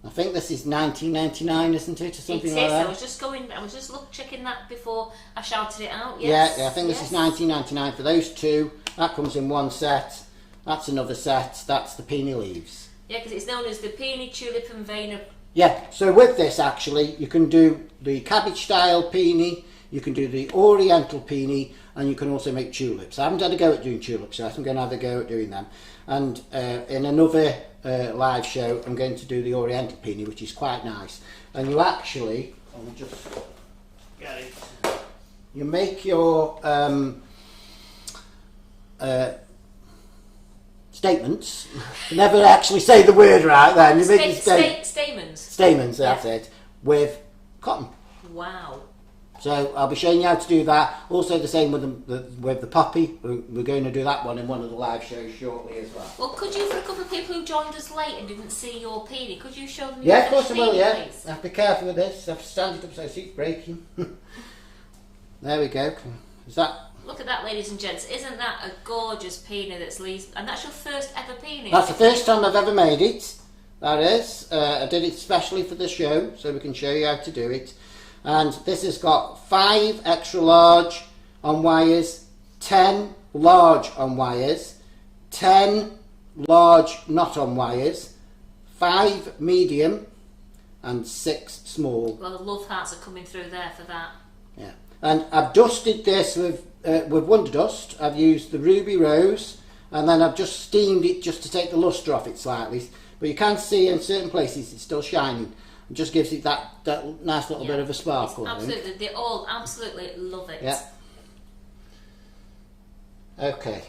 I think this is $19.99, isn't it, or something like that? I was just checking that before I shouted it out. Yes. Yeah, I think this is $19.99 for those 2. That comes in one set. That's another set. That's the peony leaves. Yeah, because it's known as the peony, tulip, and vena. Yeah. So with this, actually, you can do the cabbage style peony. You can do the Oriental Peony, and you can also make tulips. I haven't had a go at doing tulips yet. I'm going to have a go at doing them. And in another live show, I'm going to do the Oriental Peony, which is quite nice. And you actually, I'll just get it. You make your statements. You never actually say the word right then. You make Stamens. Stamens, that's it, with cotton. Wow. So I'll be showing you how to do that. Also the same with the poppy. We're going to do that one in one of the live shows shortly as well. Well, could you, for a couple of people who joined us late and didn't see your peony, could you show them Yeah, your of course I will, peony, yeah. please? I have to be careful with this. I have to stand it up so it's breaking. There we go. Is that... Look at that, ladies and gents. Isn't that a gorgeous peony that's Lee's... And that's your first ever peony? That's the first time I've ever made it. That is. I did it specially for the show, so we can show you how to do it. And this has got 5 extra large on wires, 10 large on wires, 10 large not on wires, 5 medium, and 6 small. Well, the love hearts are coming through there for that. Yeah. And I've dusted this with Wonder Dust. I've used the Ruby Rose, and then I've just steamed it just to take the lustre off it slightly. But you can see in certain places it's still shining. It just gives it that nice little bit of a sparkle. Absolutely, they all absolutely love it. Yeah. Okay.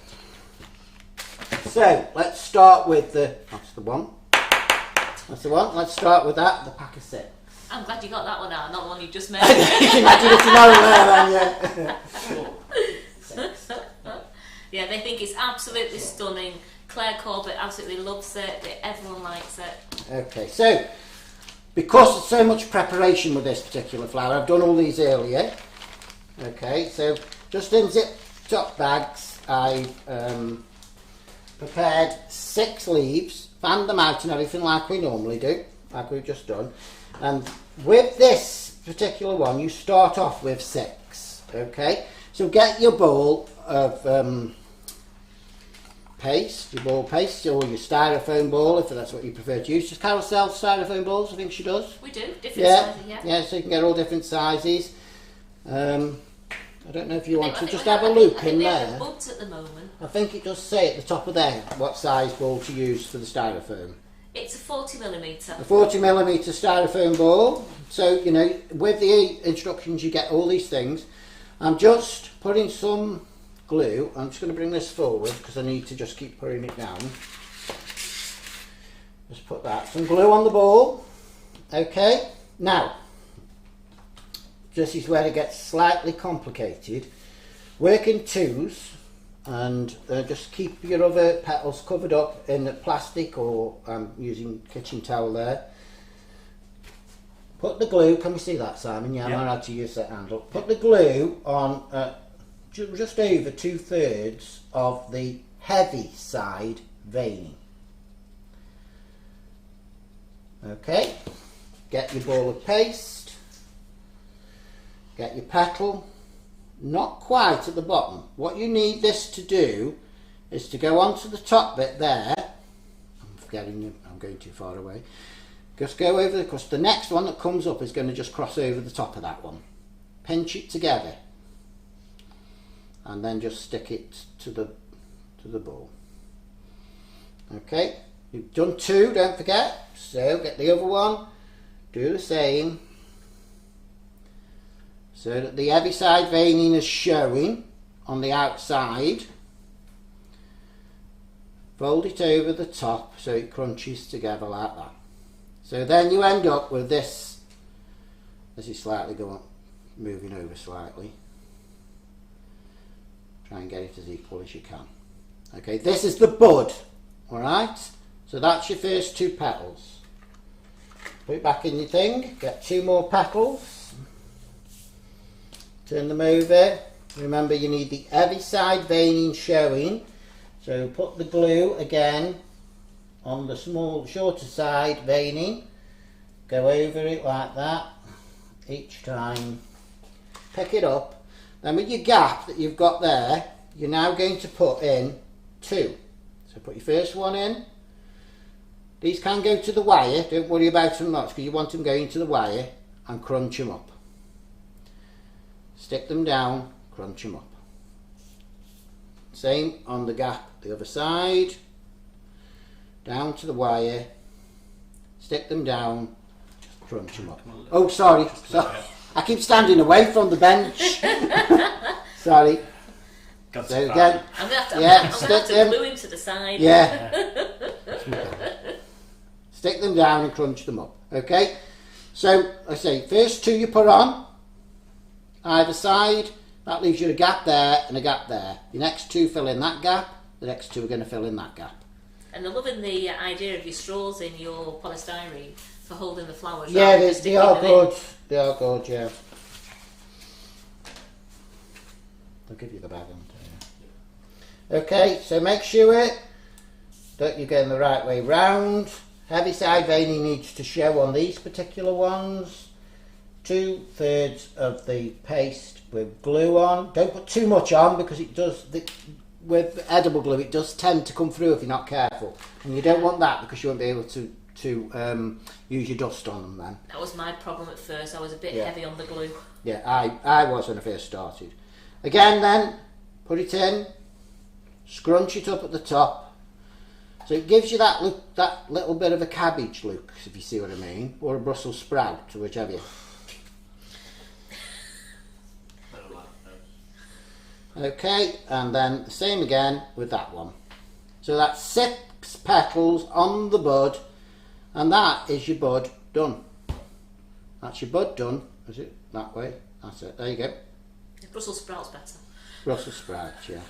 So let's start with that's the one. That's the one. Let's start with that. The pack of 6. I'm glad you got that one out, not the one you just made. Imagine it tomorrow there, then, yeah. Yeah, they think it's absolutely stunning. Claire Corbett absolutely loves it. Everyone likes it. Okay, so because there's so much preparation with this particular flower, I've done all these earlier. Okay, so just in zip top bags, I've prepared 6 leaves, fanned them out and everything like we normally do, like we've just done. And with this particular one, you start off with 6. Okay, so get your bowl of paste, your ball paste, or your styrofoam ball, if that's what you prefer to use. Does Carol sell styrofoam balls? I think she does. We do, different sizes, yeah. Yeah, so you can get all different sizes. I don't know if you want to just have a I look think in they there. have the buds at the moment. I think it does say at the top of there what size ball to use for the styrofoam. It's a 40mm. A 40mm styrofoam ball. So, you know, with the instructions you get all these things. I'm just putting some glue. I'm just going to bring this forward because I need to just keep putting it down. Just put that. Some glue on the ball. Okay. Now, this is where it gets slightly complicated. Work in 2s. And just keep your other petals covered up in plastic, or using kitchen towel there. Put the glue, can we see that, Simon? Yeah, I know how to use that handle. Put the glue on just over 2/3 of the heavy side veining. Okay, get your ball of paste, get your petal. Not quite at the bottom. What you need this to do is to go onto the top bit there. I'm going too far away. Just go over, because the next one that comes up is going to just cross over the top of that one. Pinch it together, and then just stick it to the ball. Okay, you've done 2. Don't forget. So get the other one. Do the same. So that the heavy side veining is showing on the outside. Fold it over the top so it crunches together like that. So then you end up with this. This is slightly moving over slightly. Try and get it as equal as you can. Okay, this is the bud. Alright, so that's your first 2 petals. Put it back in your thing, get 2 more petals. Turn them over. Remember, you need the heavy side veining showing. So put the glue again on the shorter side veining. Go over it like that each time. Pick it up. Then with your gap that you've got there, you're now going to put in 2. So put your first one in. These can go to the wire. Don't worry about them much because you want them going to the wire, and crunch them up. stick them down, crunch them up. Same on the gap the other side, down to the wire, stick them down, crunch them up. Oh, sorry. I keep standing away from the bench. Sorry. So again, I'm going to have to glue him to the side. Yeah. Stick them down and crunch them up. Okay. So I say first two you put on either side. That leaves you a gap there and a gap there. The next two fill in that gap. The next two are going to fill in that gap. And I'm loving the idea of your straws in your polystyrene for holding the flowers. Yeah, they are good. They are good, yeah. I'll give you the bag. Okay, so make sure that you're going the right way round. Heavy side veining needs to show on these particular ones. 2/3 of the paste with glue on. Don't put too much on because it does, with edible glue, it does tend to come through if you're not careful. And you don't want that because you won't be able to use your dust on them then. That was my problem at first. I was a bit heavy on the glue. Yeah, I was when I first started. Again then, put it in, scrunch it up at the top. So it gives you that look, that little bit of a cabbage look, if you see what I mean, or a Brussels sprout, or whichever. Okay, and then the same again with that one. So that's 6 petals on the bud, and that is your bud done. That's your bud done. Is it that way? That's it. There you go. Brussels sprouts better. Brussels sprouts, yeah.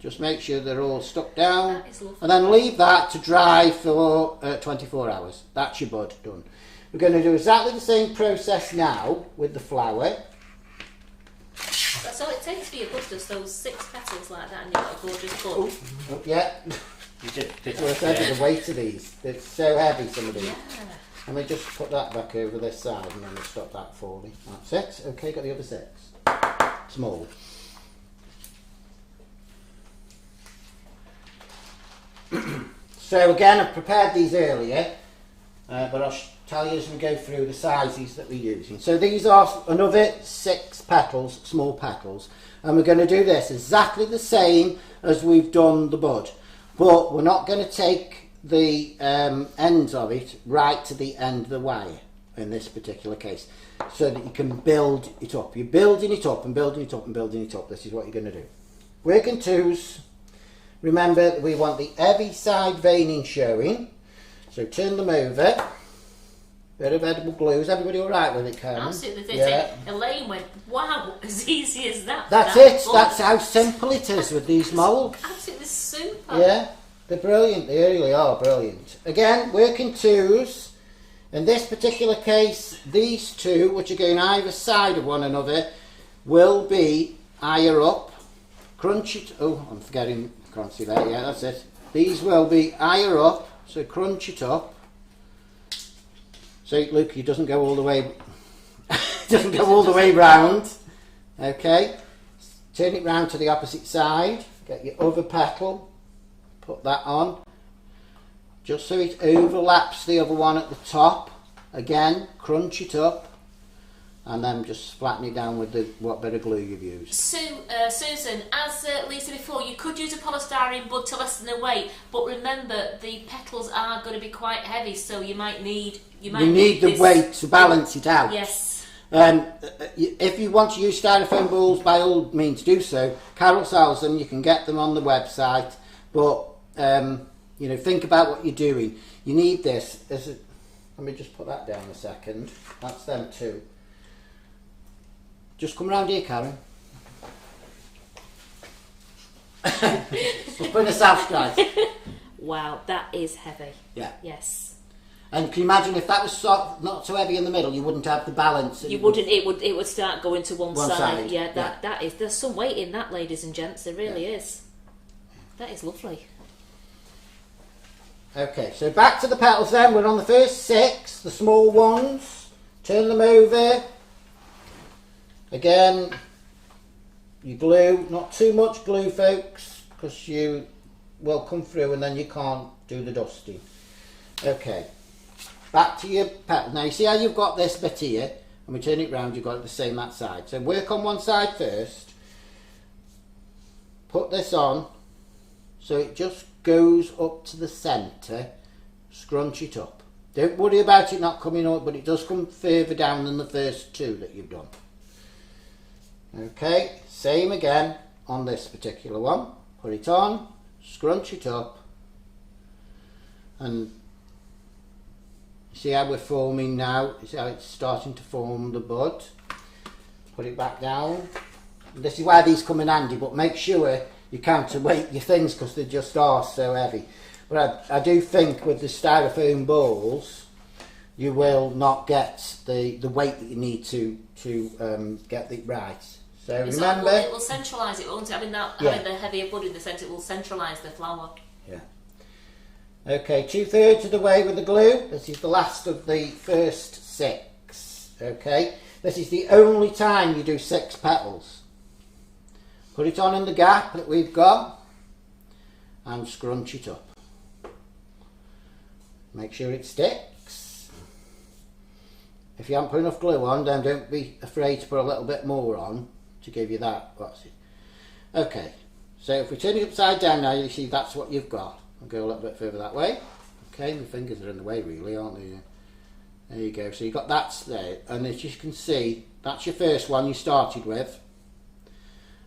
Just make sure they're all stuck down, That is lovely. and then leave that to dry for 24 hours. That's your bud done. We're going to do exactly the same process now with the flower. That's all it takes for your bud, just those 6 petals like that, and you've got a gorgeous bud. Oh, yeah. You did Well, I said the weight of these. They're so heavy, some of these. Yeah. And we just put that back over this side, and then we'll stop that falling. That's it. Okay, got the other 6. Small. So again, I've prepared these earlier, but I'll tell you as we go through the sizes that we're using. So these are another 6 petals, small petals, and we're going to do this exactly the same as we've done the bud, but we're not going to take the ends of it right to the end of the wire in this particular case, so that you can build it up. You're building it up and building it up and building it up. This is what you're going to do. Working twos. Remember that we want the heavy side veining showing, so turn them over. Bit of edible glue. Is everybody all right with it, Karen? Absolutely. Yeah. Elaine went, wow, as easy as that. That's it. That's how simple it is with these moulds. Absolutely super. Yeah, they're brilliant. They really are brilliant. Again, working twos. In this particular case, these two, which are going either side of one another, will be higher up. Crunch it. Oh, I'm forgetting. Can't see that. Yeah, that's it. These will be higher up. So crunch it up. So look, it doesn't go all the way. Doesn't go all the way round. Okay. Turn it round to the opposite side. Get your other petal. Put that on. Just so it overlaps the other one at the top. Again, crunch it up, and then just flatten it down with what bit of glue you've used. Susan, as Lee said before, you could use a polystyrene bud to lessen the weight, but remember the petals are going to be quite heavy, so you might need You need the weight to balance it out. Yes. If you want to use styrofoam balls, by all means do so. Carol sells them. You can get them on the website, but you know, think about what you're doing. You need this. Let me just put that down a second. That's them two. Just come round here, Karen. Just put a south guys. Wow, that is heavy. Yeah. Yes. And can you imagine if that was not so heavy in the middle, you wouldn't have the balance. You wouldn't. It would start going to one side. Yeah. Yeah. That is. There's some weight in that, ladies and gents. There really is. That is lovely. Okay, so back to the petals then. We're on the first 6, the small ones. Turn them over. Again, you glue, not too much glue, folks, because you will come through and then you can't do the dusting. Okay, back to your petal. Now you see how you've got this bit here, and we turn it round, you've got it the same that side. So work on one side first, put this on so it just goes up to the centre, scrunch it up. Don't worry about it not coming up, but it does come further down than the first two that you've done. Okay, same again on this particular one. Put it on, scrunch it up, and see how we're forming now? See how it's starting to form the bud? Put it back down. And this is why these come in handy, but make sure you counterweight your things because they just are so heavy. But I do think with the styrofoam balls, you will not get the weight that you need to get it right. So remember, it will centralise it, won't it? Having the heavier bud in the centre, it will centralise the flower. Yeah. Okay, 2/3 of the way with the glue. This is the last of the first 6. Okay, this is the only time you do 6 petals. Put it on in the gap that we've got and scrunch it up. Make sure it sticks. If you haven't put enough glue on, then don't be afraid to put a little bit more on to give you that. What's it? Okay, so if we turn it upside down now, you see that's what you've got. I'll go a little bit further that way. Okay, my fingers are in the way really, aren't they? There you go. So you've got that there, and as you can see, that's your first one you started with,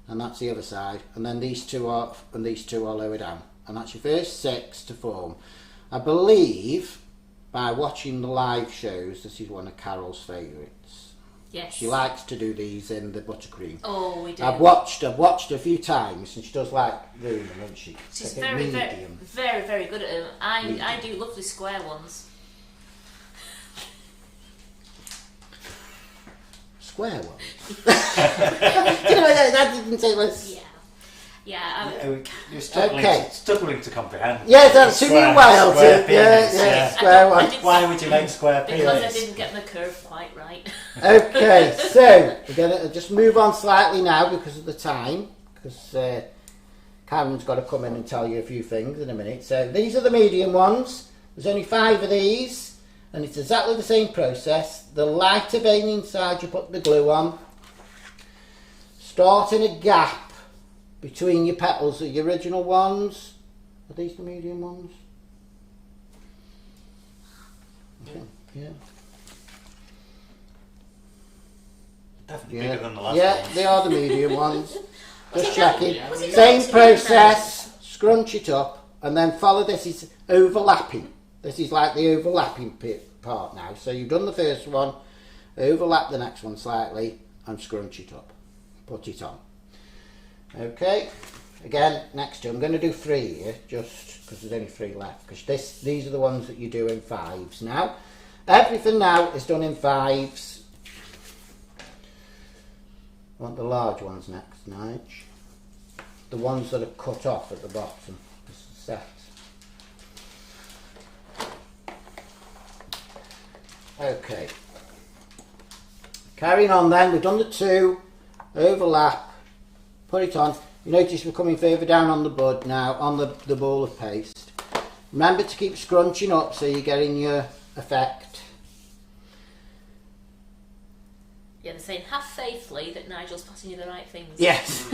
and that's the other side, and then these two are lower down, and that's your first 6 to form. I believe by watching the live shows, this is one of Carol's favourites. Yes. She likes to do these in the buttercream. Oh, we do. I've watched a few times, and she does like doing them, doesn't she? She's Like very, medium. very, very good at them. I do lovely square ones. Square ones. You know, that didn't say was. Yeah. Yeah. You're struggling, Okay. struggling to comprehend. Yes, that took me a while square to. peonies, Yeah, square one. Why would you make square Because I peonies? didn't get the curve quite right. Okay, so we're going to just move on slightly now because of the time, because Karen's got to come in and tell you a few things in a minute. So these are the medium ones. There's only 5 of these, and it's exactly the same process. The lighter vein inside, you put the glue on. Start in a gap between your petals, the original ones. Are these the medium ones? Okay, yeah. Definitely bigger than the last Yeah, one. they are the medium ones. Just checking. Was it Same meant to be process, scrunch it up, and then follow this is overlapping. This is like the overlapping part now. So you've done the first one, overlap the next one slightly, and scrunch it up. Put it on. Okay, again, next two. I'm going to do 3 here, just because there's only 3 left, because these are the ones that you do in 5s now. Everything now is done in 5s. I want the large ones next, Nige. The ones that are cut off at the bottom. This is set. Okay. Carrying on then, we've done the 2, overlap, put it on. You notice we're coming further down on the bud now, on the ball of paste. Remember to keep scrunching up so you're getting your effect. Yeah, they're saying, have faith, Lee, that Nigel's passing you the right things. Yes.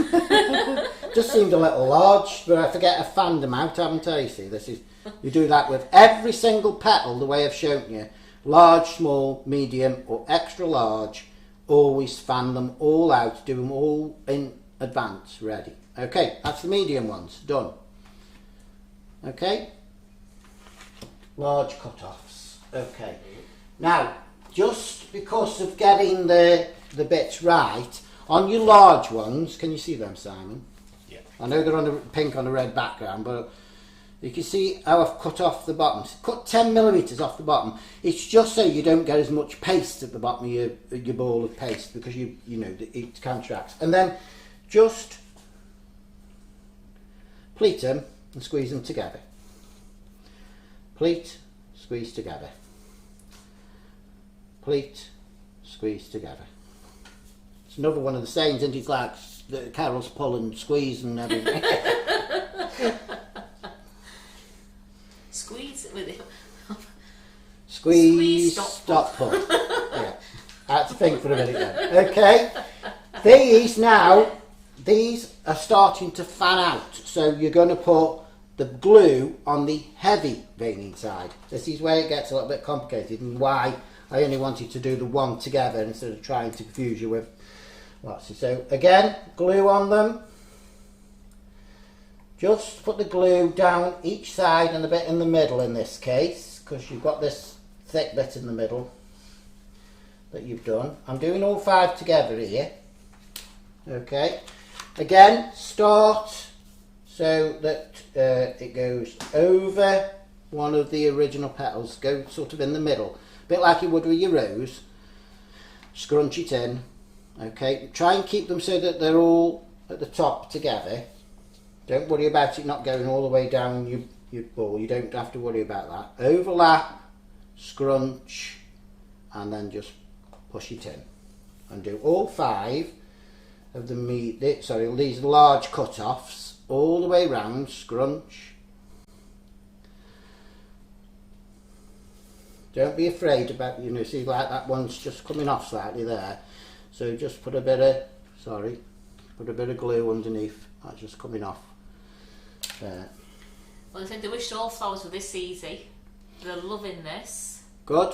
Just seemed a little large, but I forget I fanned them out, haven't I? You see, you do that with every single petal the way I've shown you. Large, small, medium or extra large. Always fan them all out, do them all in advance, ready. Okay, that's the medium ones, done. Okay. Large cut-offs. Okay. Now, just because of getting the bits right, on your large ones, can you see them, Simon? Yeah. I know they're on the pink on a red background, but you can see how I've cut off the bottoms. Cut 10mm off the bottom. It's just so you don't get as much paste at the bottom of your ball of paste, because you know it contracts. And then just pleat them and squeeze them together. Pleat, squeeze together. Pleat, squeeze together. It's another one of the sayings, and it's like the Carol's pull and squeeze and everything. Squeeze with it. Squeeze, Squeeze, stop, pull. Yeah. I had to think for a minute then. Okay. These are starting to fan out. So you're going to put the glue on the heavy veining side. This is where it gets a little bit complicated and why I only wanted to do the one together instead of trying to confuse you with lots. So again, glue on them. Just put the glue down each side and a bit in the middle in this case, because you've got this thick bit in the middle that you've done. I'm doing all 5 together here. Okay. Again, start so that it goes over one of the original petals. Go sort of in the middle, a bit like you would with your rose. Scrunch it in. Okay. Try and keep them so that they're all at the top together. Don't worry about it not going all the way down your ball. You don't have to worry about that. Overlap, scrunch, and then just push it in. And do all 5 of these large cut-offs all the way round. Scrunch. Don't be afraid about, see like that one's just coming off slightly there. So just put a bit of glue underneath. That's just coming off. There. Well, I think they wish all flowers were this easy. They're loving this. Good.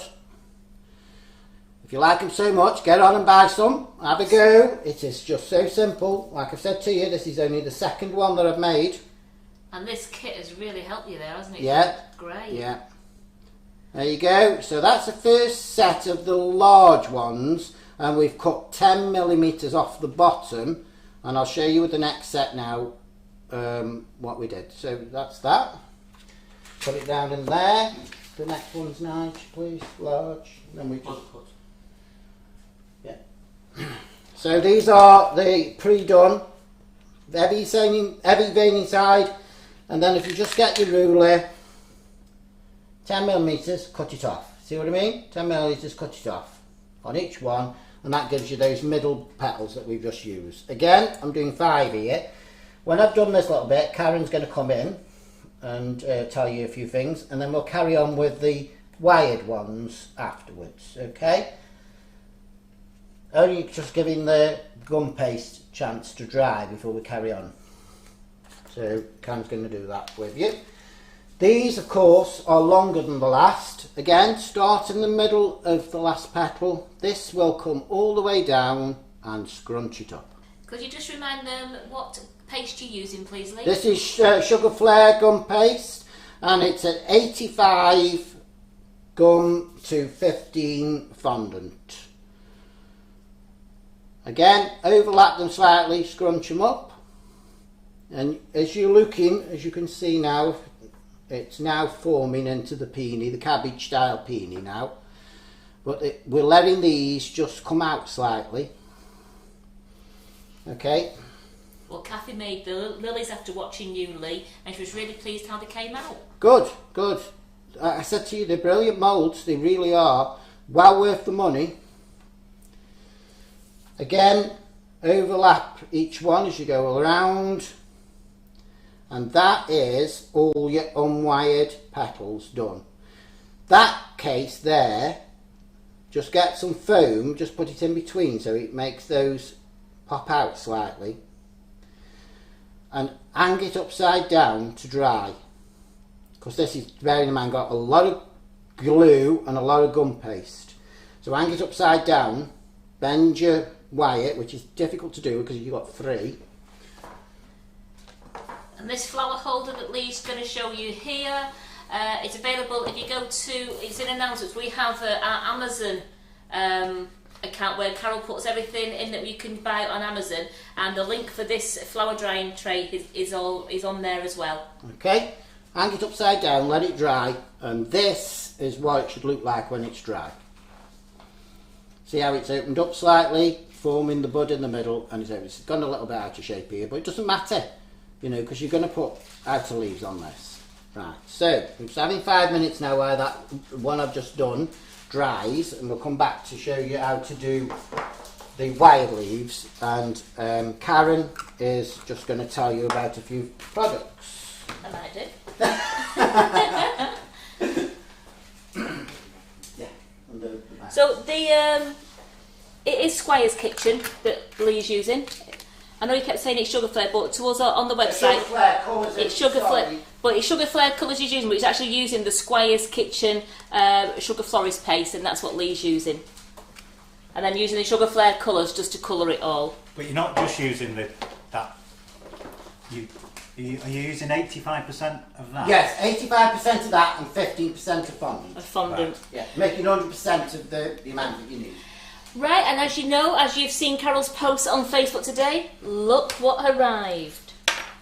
If you like them so much, get on and buy some. Have a go. It is just so simple. Like I've said to you, this is only the second one that I've made. And this kit has really helped you there, hasn't it? Yeah. Great. Yeah. There you go. So that's the first set of the large ones, and we've cut 10mm off the bottom, and I'll show you with the next set now what we did. So that's that. Put it down in there. The next one's nice, please, large. Then we just put. Yeah. So these are the pre-done heavy veining side, and then if you just get your ruler, 10mm, cut it off. See what I mean? 10mm, cut it off on each one, and that gives you those middle petals that we've just used. Again, I'm doing 5 here. When I've done this little bit, Karen's going to come in and tell you a few things, and then we'll carry on with the wired ones afterwards. Okay? Only just giving the gum paste chance to dry before we carry on. So Karen's going to do that with you. These, of course, are longer than the last. Again, start in the middle of the last petal. This will come all the way down and scrunch it up. Could you just remind them what paste you're using, please, Lee? This is Sugar Flare gum paste, and it's at 85 gum to 15 fondant. Again, overlap them slightly, scrunch them up, and as you're looking, as you can see now, it's now forming into the peony, the cabbage style peony now, but we're letting these just come out slightly. Okay. Well, Kathy made the lilies after watching you, Lee, and she was really pleased how they came out. Good, good. I said to you, they're brilliant moulds, they really are. Well worth the money. Again, overlap each one as you go around, and that is all your unwired petals done. That case there, just get some foam, just put it in between so it makes those pop out slightly, and hang it upside down to dry, because this is, bearing in mind, got a lot of glue and a lot of gum paste. So hang it upside down, bend your wire, which is difficult to do because you've got 3. And this flower holder that Lee's going to show you here, it's available if you go to, it's in announcements, we have our Amazon account where Carol puts everything in that you can buy on Amazon, and the link for this flower drying tray is on there as well. Okay, hang it upside down, let it dry, and this is what it should look like when it's dry. See how it's opened up slightly, forming the bud in the middle, and it's gone a little bit out of shape here, but it doesn't matter, you know, because you're going to put outer leaves on this. Right, so I'm just having 5 minutes now while that one I've just done dries, and we'll come back to show you how to do the wired leaves, and Karen is just going to tell you about a few products. And I did. Yeah. So the it is Squire's Kitchen that Lee's using. I know you kept saying it's Sugar Flare, but towards on the website, it's Sugar Flare. But it's Sugar Flare colours he's using, but he's actually using the Squire's Kitchen Sugar Florist paste, and that's what Lee's using. And then using the Sugar Flare colours just to colour it all. But you're not just using that. Are you using 85% of that? Yes, 85% of that and 15% of fondant. Of fondant. Right. Yeah, making 100% of the amount that you need. Right, and as you know, as you've seen Carol's post on Facebook today, look what arrived.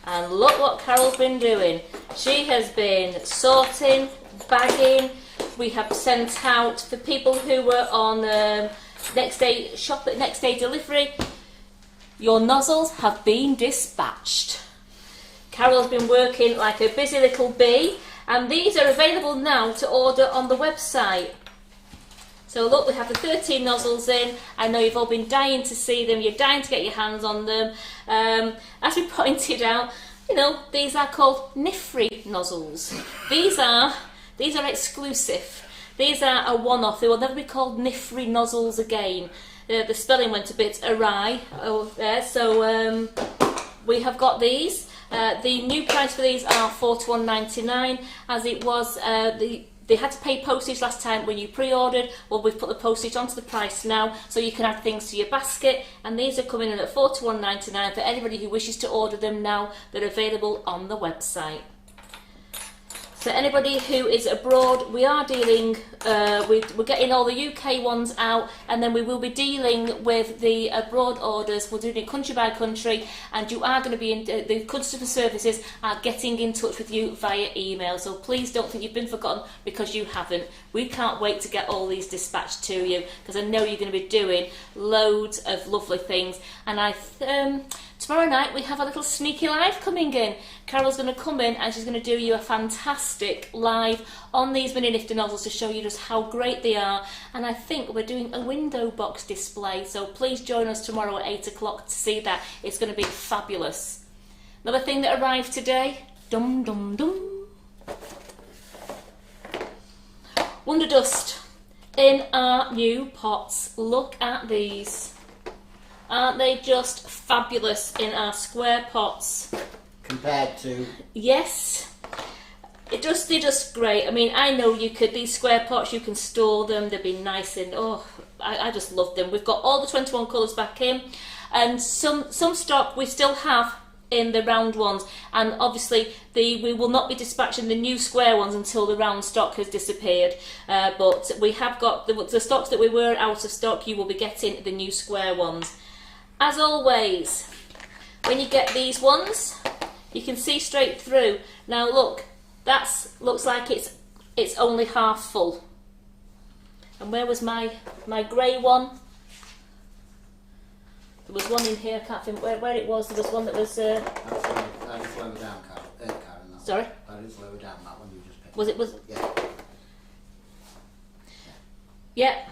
And look what Carol's been doing. She has been sorting, bagging. We have sent out for people who were on next day delivery. Your nozzles have been dispatched. Carol's been working like a busy little bee, and these are available now to order on the website. So look, we have the 13 nozzles in. I know you've all been dying to see them, you're dying to get your hands on them. As we pointed out, you know, these are called nif-free nozzles. These are exclusive. These are a one-off. They will never be called nif-free nozzles again. The spelling went a bit awry over there, so we have got these. The new price for these are £41.99, as it was they had to pay postage last time when you pre-ordered. Well, we've put the postage onto the price now, so you can add things to your basket, and these are coming in at £41.99 for anybody who wishes to order them now. They're available on the website. So anybody who is abroad, we are dealing, we're getting all the UK ones out, and then we will be dealing with the abroad orders. We're doing it country by country, and you are going to be in, the customer services are getting in touch with you via email. So please don't think you've been forgotten, because you haven't. We can't wait to get all these dispatched to you, because I know you're going to be doing loads of lovely things. And tomorrow night we have a little sneaky live coming in. Carol's going to come in and she's going to do you a fantastic live on these mini nifty nozzles to show you just how great they are. And I think we're doing a window box display, so please join us tomorrow at 8 o'clock to see that. It's going to be fabulous. Another thing that arrived today, dum dum dum, Wonder Dust in our new pots. Look at these. Aren't they just fabulous in our square pots? Compared to... Yes. They're just great. I mean, I know you could, these square pots, you can store them, they'd be nice, and I just love them. We've got all the 21 colours back in, and some stock we still have in the round ones, and obviously we will not be dispatching the new square ones until the round stock has disappeared, but we have got the stocks that we were out of stock. You will be getting the new square ones. As always, when you get these ones, you can see straight through. Now look, looks like it's only half full. And where was my grey one? There was one in here, I can't think where it was. There was one that was... That is lower down, Karen. Sorry? That is lower down, that one you just picked. Was it? Yeah. Yeah.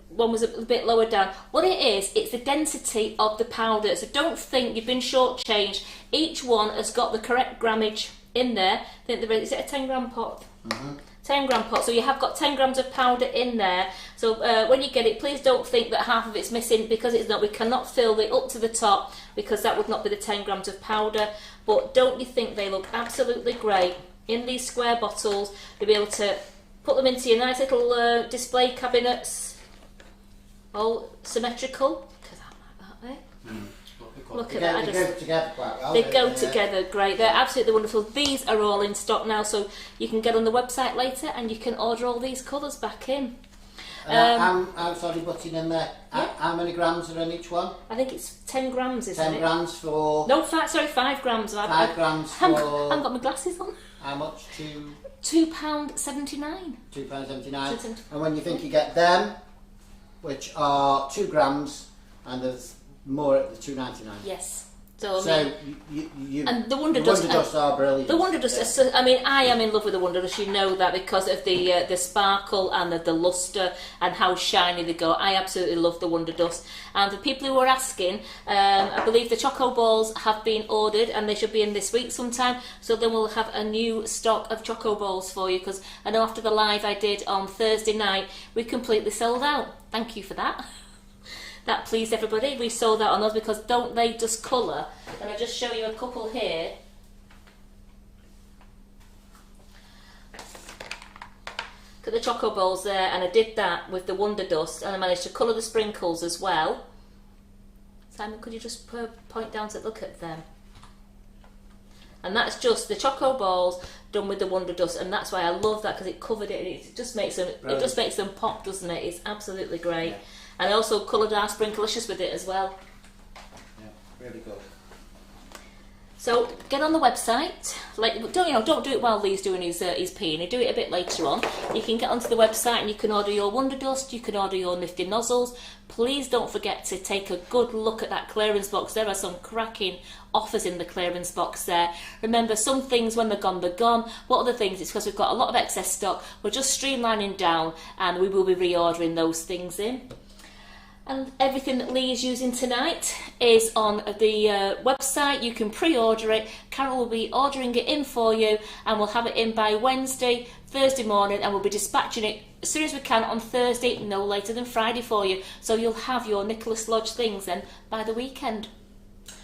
One was a bit lower down. What it is, it's the density of the powder. So don't think you've been shortchanged. Each one has got the correct grammage in there. I think is it a 10 gram pot? Mm-hmm. 10 gram pot. So you have got 10 grams of powder in there. So when you get it, please don't think that half of it's missing, because it's not. We cannot fill it up to the top, because that would not be the 10 grams of powder. But don't you think they look absolutely great in these square bottles? You'll be able to put them into your nice little display cabinets, all symmetrical. Look at that, like that there. Look at that. They go together quite well. They go together great. They're absolutely wonderful. These are all in stock now, so you can get on the website later and you can order all these colours back in. I'm sorry, butting in there. Yeah. How many grams are in each one? I think it's 10 grams, isn't it? 10 grams for... No, 5 grams. 5 grams for... I haven't got my glasses on. How much £2.79. £2.79. And when you think you get them, which are 2 grams, and there's more at the £2.99. Yes. So, and the Wonder Dust are brilliant. The Wonder Dust, I mean, I am in love with the Wonder Dust. You know that because of the sparkle and the lustre and how shiny they go. I absolutely love the Wonder Dust. And for people who are asking, I believe the Choco Balls have been ordered and they should be in this week sometime. So then we'll have a new stock of Choco Balls for you, because I know after the live I did on Thursday night, we completely sold out. Thank you for that. That pleased everybody. We sold out on those because don't they just colour? And I'll just show you a couple here. Look at the Choco Balls there, and I did that with the Wonder Dust, and I managed to colour the sprinkles as well. Simon, could you just point down to look at them? And that's just the Choco Balls done with the Wonder Dust, and that's why I love that, because it covered it, and it just makes them pop, doesn't it? It's absolutely great. Yeah. And I also coloured our Sprinklicious with it as well. Yeah, really good. So get on the website. Don't do it while Lee's doing his peony. Do it a bit later on. You can get onto the website and you can order your Wonder Dust. You can order your nifty nozzles. Please don't forget to take a good look at that clearance box. There are some cracking offers in the clearance box there. Remember, some things when they're gone, they're gone. What other things? It's because we've got a lot of excess stock. We're just streamlining down, and we will be reordering those things in. And everything that Lee is using tonight is on the website. You can pre-order it. Carol will be ordering it in for you, and we'll have it in by Wednesday, Thursday morning, and we'll be dispatching it as soon as we can on Thursday, no later than Friday for you. So you'll have your Nicholas Lodge things then by the weekend.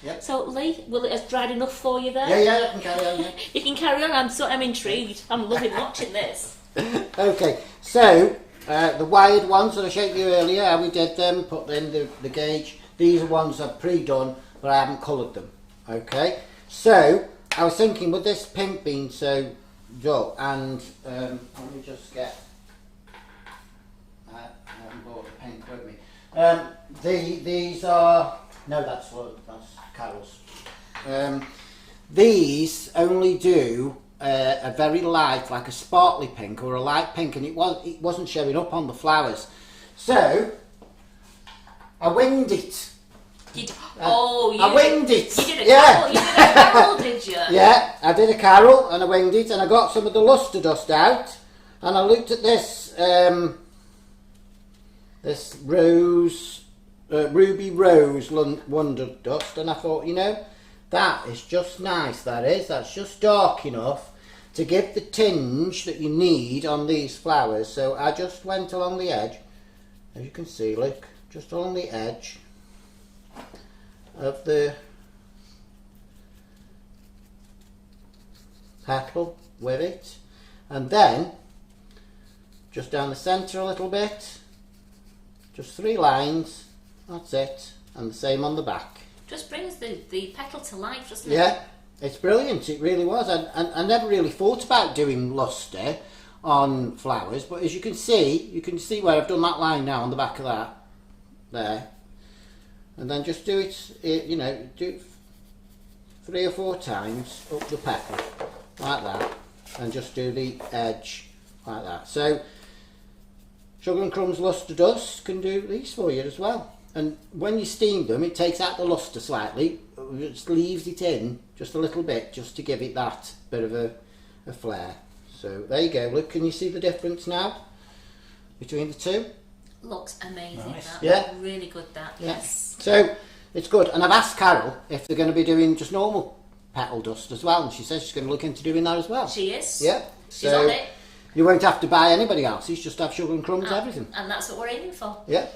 Yep. So Lee, will it have dried enough for you there? Yeah, I can carry on. Yeah. You can carry on. I'm intrigued. I'm loving watching this. Okay, so the wired ones that I showed you earlier, how we did them, put in the gauge. These are ones I've pre-done, but I haven't coloured them. Okay, so I was thinking, with this pink being so dull, and let me just get. I haven't bought the pink with me. These are that's Carol's. These only do a very light, like a sparkly pink or a light pink, and it wasn't showing up on the flowers. So I winged it. I winged it. You did a carol. You did a carol, did you? Yeah, I did a carol and I winged it, and I got some of the lustre dust out, and I looked at this this ruby rose Wonder Dust, and I thought, that is just nice. That's just dark enough to give the tinge that you need on these flowers. So I just went along the edge, as you can see, look, just along the edge of the petal with it, and then just down the centre a little bit, just 3 lines, that's it, and the same on the back. Just brings the petal to life, doesn't it? Yeah, it's brilliant, it really was. I never really thought about doing lustre on flowers, but as you can see where I've done that line now on the back of that there, and then just do it, do it 3 or 4 times up the petal like that, and just do the edge like that. So Sugar and Crumbs Lustre Dust can do these for you as well. And when you steam them, it takes out the lustre slightly, it just leaves it in just a little bit, just to give it that bit of a flare. So there you go. Look, can you see the difference now between the two? Looks amazing. Nice. That. Yeah. Really good. That. Yeah. Yes. So it's good. And I've asked Carol if they're going to be doing just normal petal dust as well, and she says she's going to look into doing that as well. She is. Yeah. She's on it. You won't have to buy anybody else's. Just have Sugar and Crumbs everything. And that's what we're aiming for. Yeah.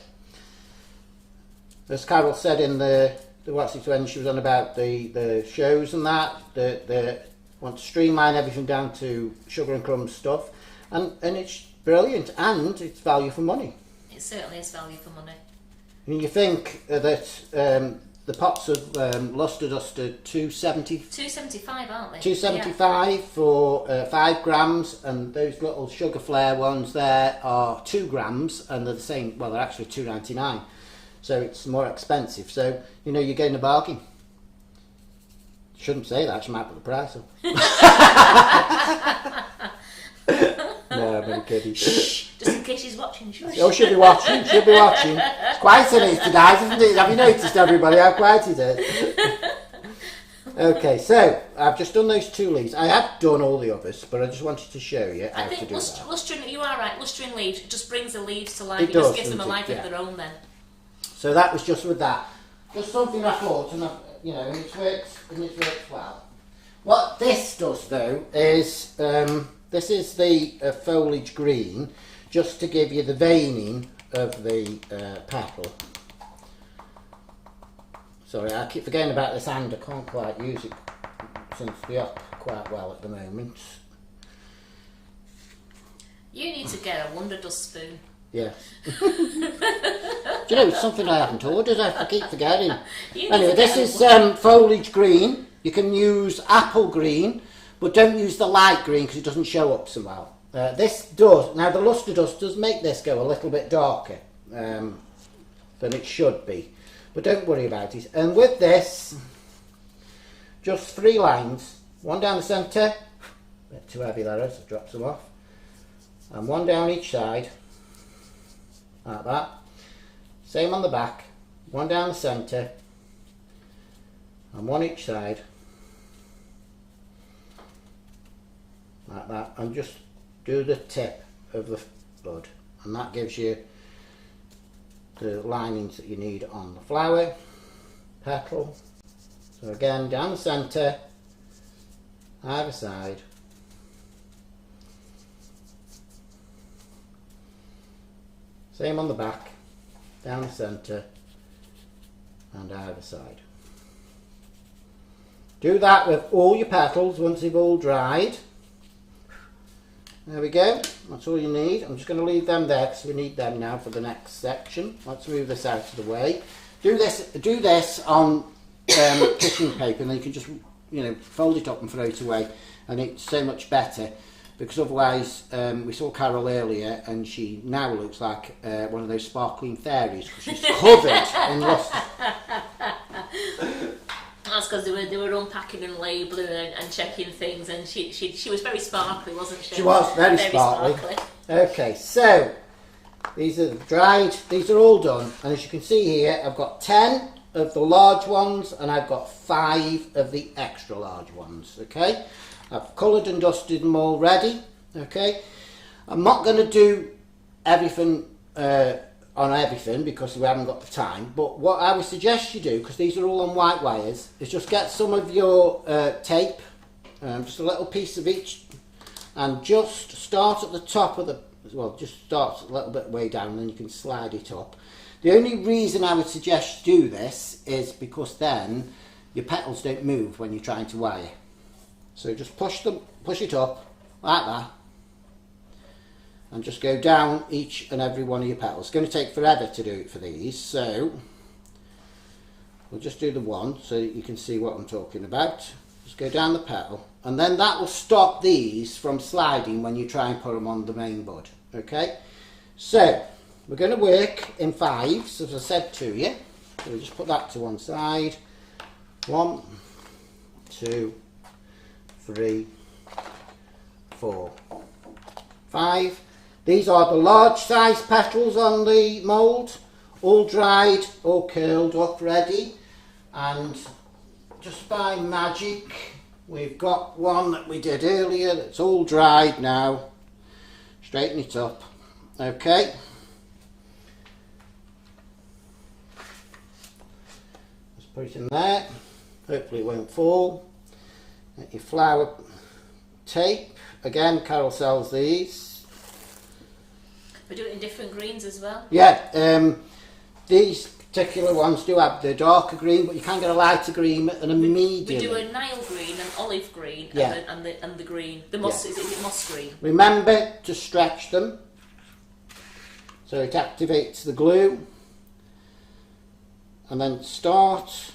As Carol said in when she was on about the shows and that, they want to streamline everything down to Sugar and Crumbs stuff, and it's brilliant, and it's value for money. It certainly is value for money. I mean, you think that the pots of lustre dust are $2.75, aren't they? $2.75 for 5 grams, and those little sugar flare ones there are 2 grams, and they're the same. Well, they're actually $2.99. So it's more expensive. So, you're getting a bargain. Shouldn't say that, she might put the price up. No, I'm kidding. Shh, just in case she's watching. Oh, she'll be watching. It's quiet in here today, isn't it? Have you noticed, everybody, how quiet it is? Okay, so I've just done those 2 leaves. I have done all the others, but I just wanted to show you how I to think do that. lustering, you are right, lustering leaves just brings the leaves to life. It It, does, just gives them a doesn't it? life Yeah. of their own then. So that was just with that. Just something I thought, and you know, and it works well. What this does though is this is the foliage green, just to give you the veining of the petal. Sorry, I keep forgetting about this hand. I can't quite use it. Seems to be up quite well at the moment. You need to get a Wonder Dust spoon. Yes. Do you know, it's something I haven't ordered. I keep forgetting. Anyway, this is foliage green. You can use apple green, but don't use the light green because it doesn't show up so well. This does. Now, the luster dust does make this go a little bit darker than it should be, but don't worry about it. And with this, just 3 lines. 1 down the centre. A bit too heavy that is. I've dropped some off. And 1 down each side. Like that. Same on the back. 1 down the centre. And 1 each side. Like that. And just do the tip of the bud. And that gives you the linings that you need on the flower, petal. So again, down the centre, either side. Same on the back, down the centre and either side. Do that with all your petals once they've all dried. There we go, that's all you need. I'm just going to leave them there because we need them now for the next section. Let's move this out of the way. Do this on kitchen paper, and then you can just, you know, fold it up and throw it away, and it's so much better. Because otherwise, we saw Carol earlier, and she now looks like one of those sparkling fairies because she's covered in luster. That's because they were unpacking and labelling and checking things, and she was very sparkly, wasn't she? She was very sparkly. Okay, so these are dried. These are all done, and as you can see here, I've got 10 of the large ones, and I've got 5 of the extra large ones. Okay. I've coloured and dusted them already. Okay, I'm not going to do everything on everything because we haven't got the time, but what I would suggest you do, because these are all on white wires, is just get some of your tape, just a little piece of each, and just start at the top of the, well, just start a little bit way down and then you can slide it up. The only reason I would suggest you do this is because then your petals don't move when you're trying to wire. So just push it up like that, and just go down each and every one of your petals. It's going to take forever to do it for these, so we'll just do the one so that you can see what I'm talking about. Just go down the petal, and then that will stop these from sliding when you try and put them on the main bud. Okay, so we're going to work in 5s, as I said to you. So we'll just put that to one side. 1, 2, 3, 4, 5. These are the large size petals on the mould, all dried, all curled up, ready. And just by magic, we've got one that we did earlier that's all dried now. Straighten it up. Okay. Just put it in there. Hopefully it won't fall. Get your flower tape. Again, Carol sells these. We do it in different greens as well. Yeah, these particular ones do have the darker green, but you can get a lighter green and a medium. We do a Nile green, an olive green, Yeah. and the green. The moss, Yeah. is it moss green? Remember to stretch them so it activates the glue, and then start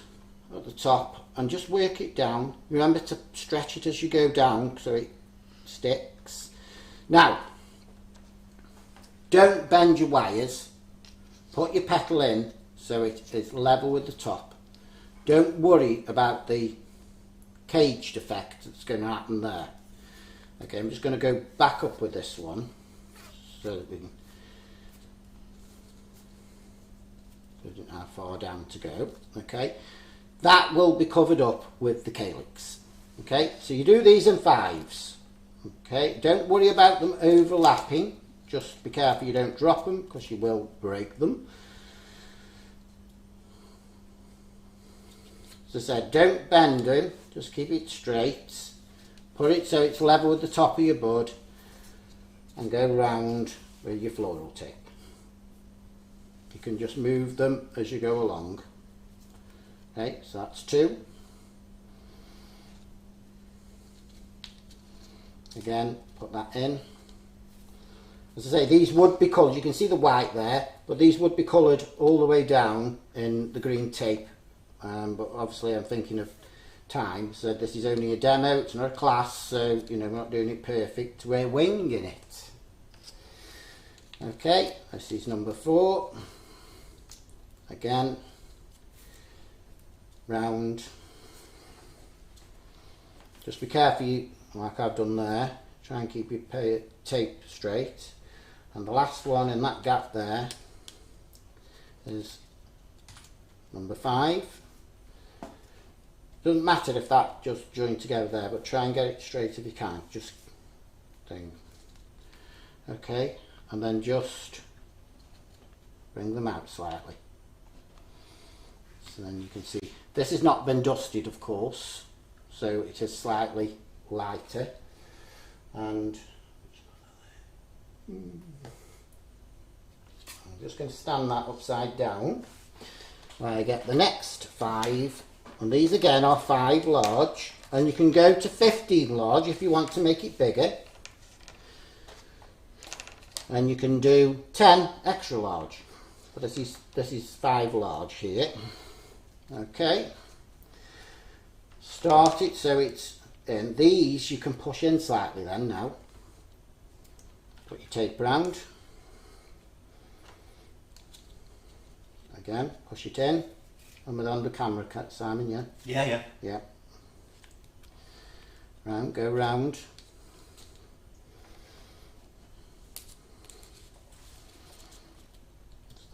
at the top and just work it down. Remember to stretch it as you go down so it sticks. Now, don't bend your wires. Put your petal in so it is level with the top. Don't worry about the caged effect that's going to happen there. Okay, I'm just going to go back up with this one so that we can see how far down to go. Okay, that will be covered up with the calyx. Okay, so you do these in 5s. Okay, don't worry about them overlapping. Just be careful you don't drop them because you will break them. As I said, don't bend them, just keep it straight. Put it so it's level with the top of your bud and go round with your floral tape. You can just move them as you go along. Okay, so that's 2. Again, put that in. As I say, these would be coloured, you can see the white there, but these would be coloured all the way down in the green tape. But obviously I'm thinking of time, so this is only a demo, it's not a class, so you know, we're not doing it perfect, we're winging it. Okay, this is number 4. Again, round. Just be careful, like I've done there, try and keep your tape straight. And the last one in that gap there is number 5. Doesn't matter if that just joined together there, but try and get it straight if you can. Just thing. Okay, and then just bring them out slightly. So then you can see this has not been dusted, of course, so it is slightly lighter. And I'm just going to stand that upside down while I get the next 5. And these again are 5 large, and you can go to 15 large if you want to make it bigger. And you can do 10 extra large. But this is 5 large here. Okay. Start it so it's in. These you can push in slightly then now. Put your tape round. Again, push it in. And we're on the camera, Simon, yeah? Yeah. Yeah. Round, go round.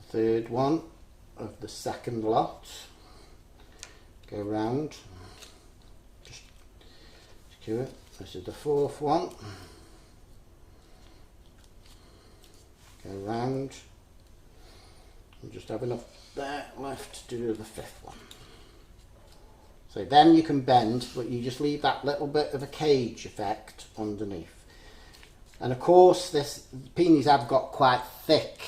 It's the 3rd one of the 2nd lot. Go round. Just secure it. This is the 4th one. Go round. And just have enough there left to do the 5th one. So then you can bend, but you just leave that little bit of a cage effect underneath. And of course, this peonies have got quite thick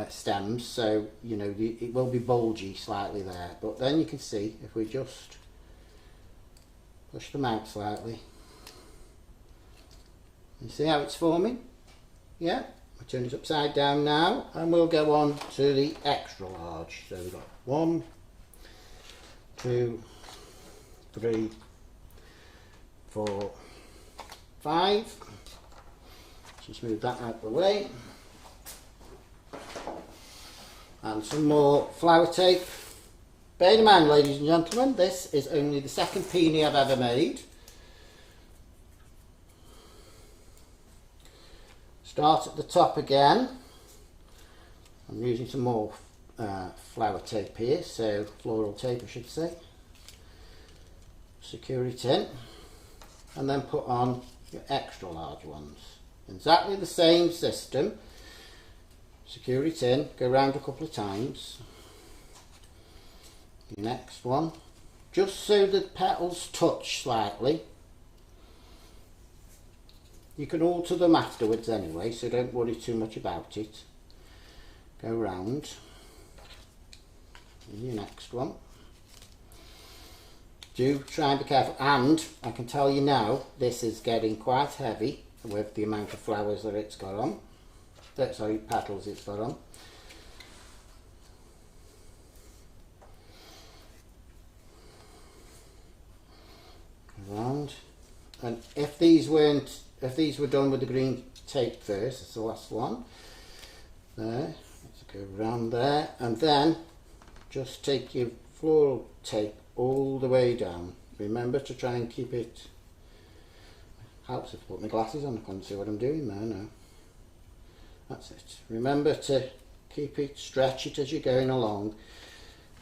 stems, so you know it will be bulgy slightly there. But then you can see if we just push them out slightly. You see how it's forming? Yeah. I turn it upside down now, and we'll go on to the extra large. So we've got 1, 2, 3, 4, 5. Just move that out of the way. And some more flower tape. Bear in mind, ladies and gentlemen, this is only the 2nd peony I've ever made. Start at the top again. I'm using some more flower tape here, so floral tape I should say. Secure it in and then put on your extra large ones. Exactly the same system. Secure it in, go round a couple of times. Your next one, just so the petals touch slightly. You can alter them afterwards anyway, so don't worry too much about it. Go round. And your next one. Do try and be careful, and I can tell you now, this is getting quite heavy with the amount of flowers that it's got on. Sorry, petals it's got on. Round. And if these were done with the green tape first, it's the last one. There, let's go round there, and then just take your floral tape all the way down. Remember to try and keep it. Helps if I put my glasses on, I can't see what I'm doing there now. That's it. Remember to keep it, stretch it as you're going along.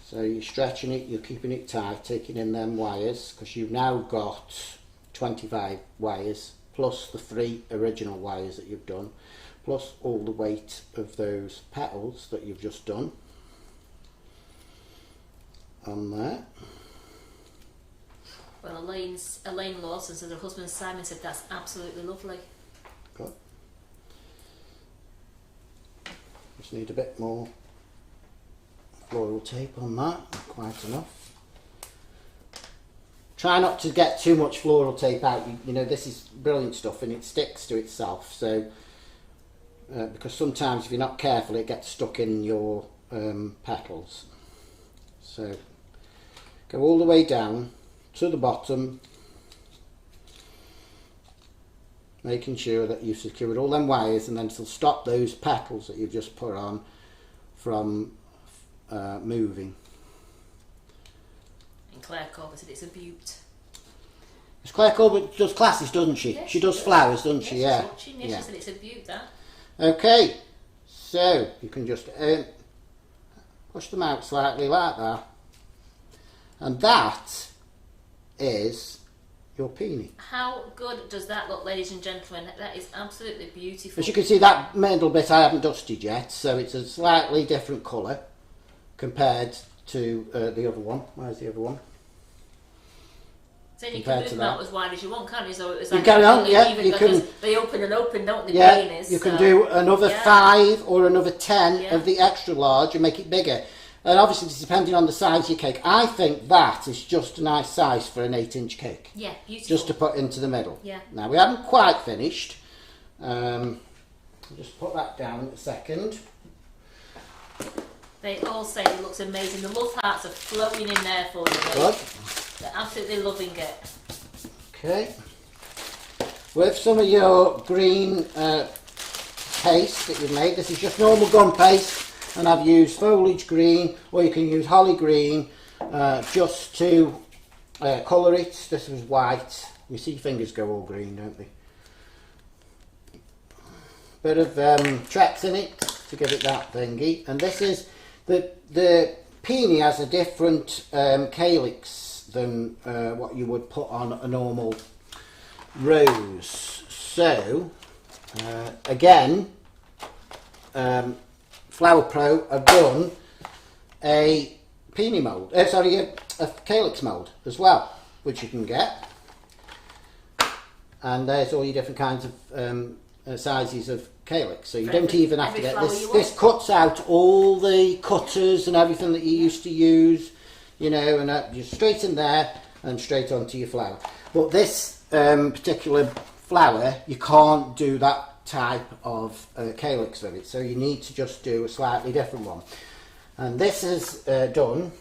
So you're stretching it, you're keeping it tight, taking in them wires, because you've now got 25 wires, plus the 3 original wires that you've done, plus all the weight of those petals that you've just done on there. Well, Elaine Lawson said her husband Simon said that's absolutely lovely. Good. Just need a bit more floral tape on that, quite enough. Try not to get too much floral tape out. You know, this is brilliant stuff and it sticks to itself, so because sometimes if you're not careful it gets stuck in your petals. So go all the way down to the bottom, making sure that you've secured all them wires, and then it'll stop those petals that you've just put on from moving. And Claire Corbett said it's a beaut. It's Claire Corbett does classes, doesn't she? Yes, she does flowers, doesn't she? Yeah. She's watching. She said it's a beaut, that. Okay, so you can just push them out slightly like that, and that is your peony. How good does that look, ladies and gentlemen? That is absolutely beautiful. As you can see, that middle bit I haven't dusted yet, so it's a slightly different colour compared to the other one. Where's the other one? So you can move them out as wide as you want, can't you? So it's You like carry on, yeah. You can. They open and open, don't they? Yeah, Peonies, you can do another 5 or another 10 Yeah. of the extra large and make it bigger. And obviously, it's depending on the size of your cake. I think that is just a nice size for an 8-inch cake. Yeah, beautiful. Just to put into the middle. Yeah. Now, we haven't quite finished. I'll just put that down in a second. They all say it looks amazing. The love hearts are flowing in there for you. Good. They're absolutely loving it. Okay. With some of your green paste that you've made, this is just normal gum paste, and I've used foliage green, or you can use holly green, just to colour it. This was white. You see your fingers go all green, don't they? Bit of Trex in it to give it that thingy. And this is the peony has a different calyx than what you would put on a normal rose. So again, Flower Pro have done a peony mould, a calyx mould as well, which you can get. And there's all your different kinds of sizes of calyx, so you don't even have to get this. This cuts out all the cutters and everything that you used to use, you know, and just straight in there and straight onto your flower. But this particular flower, you can't do that type of calyx with it, so you need to just do a slightly different one. And this is done.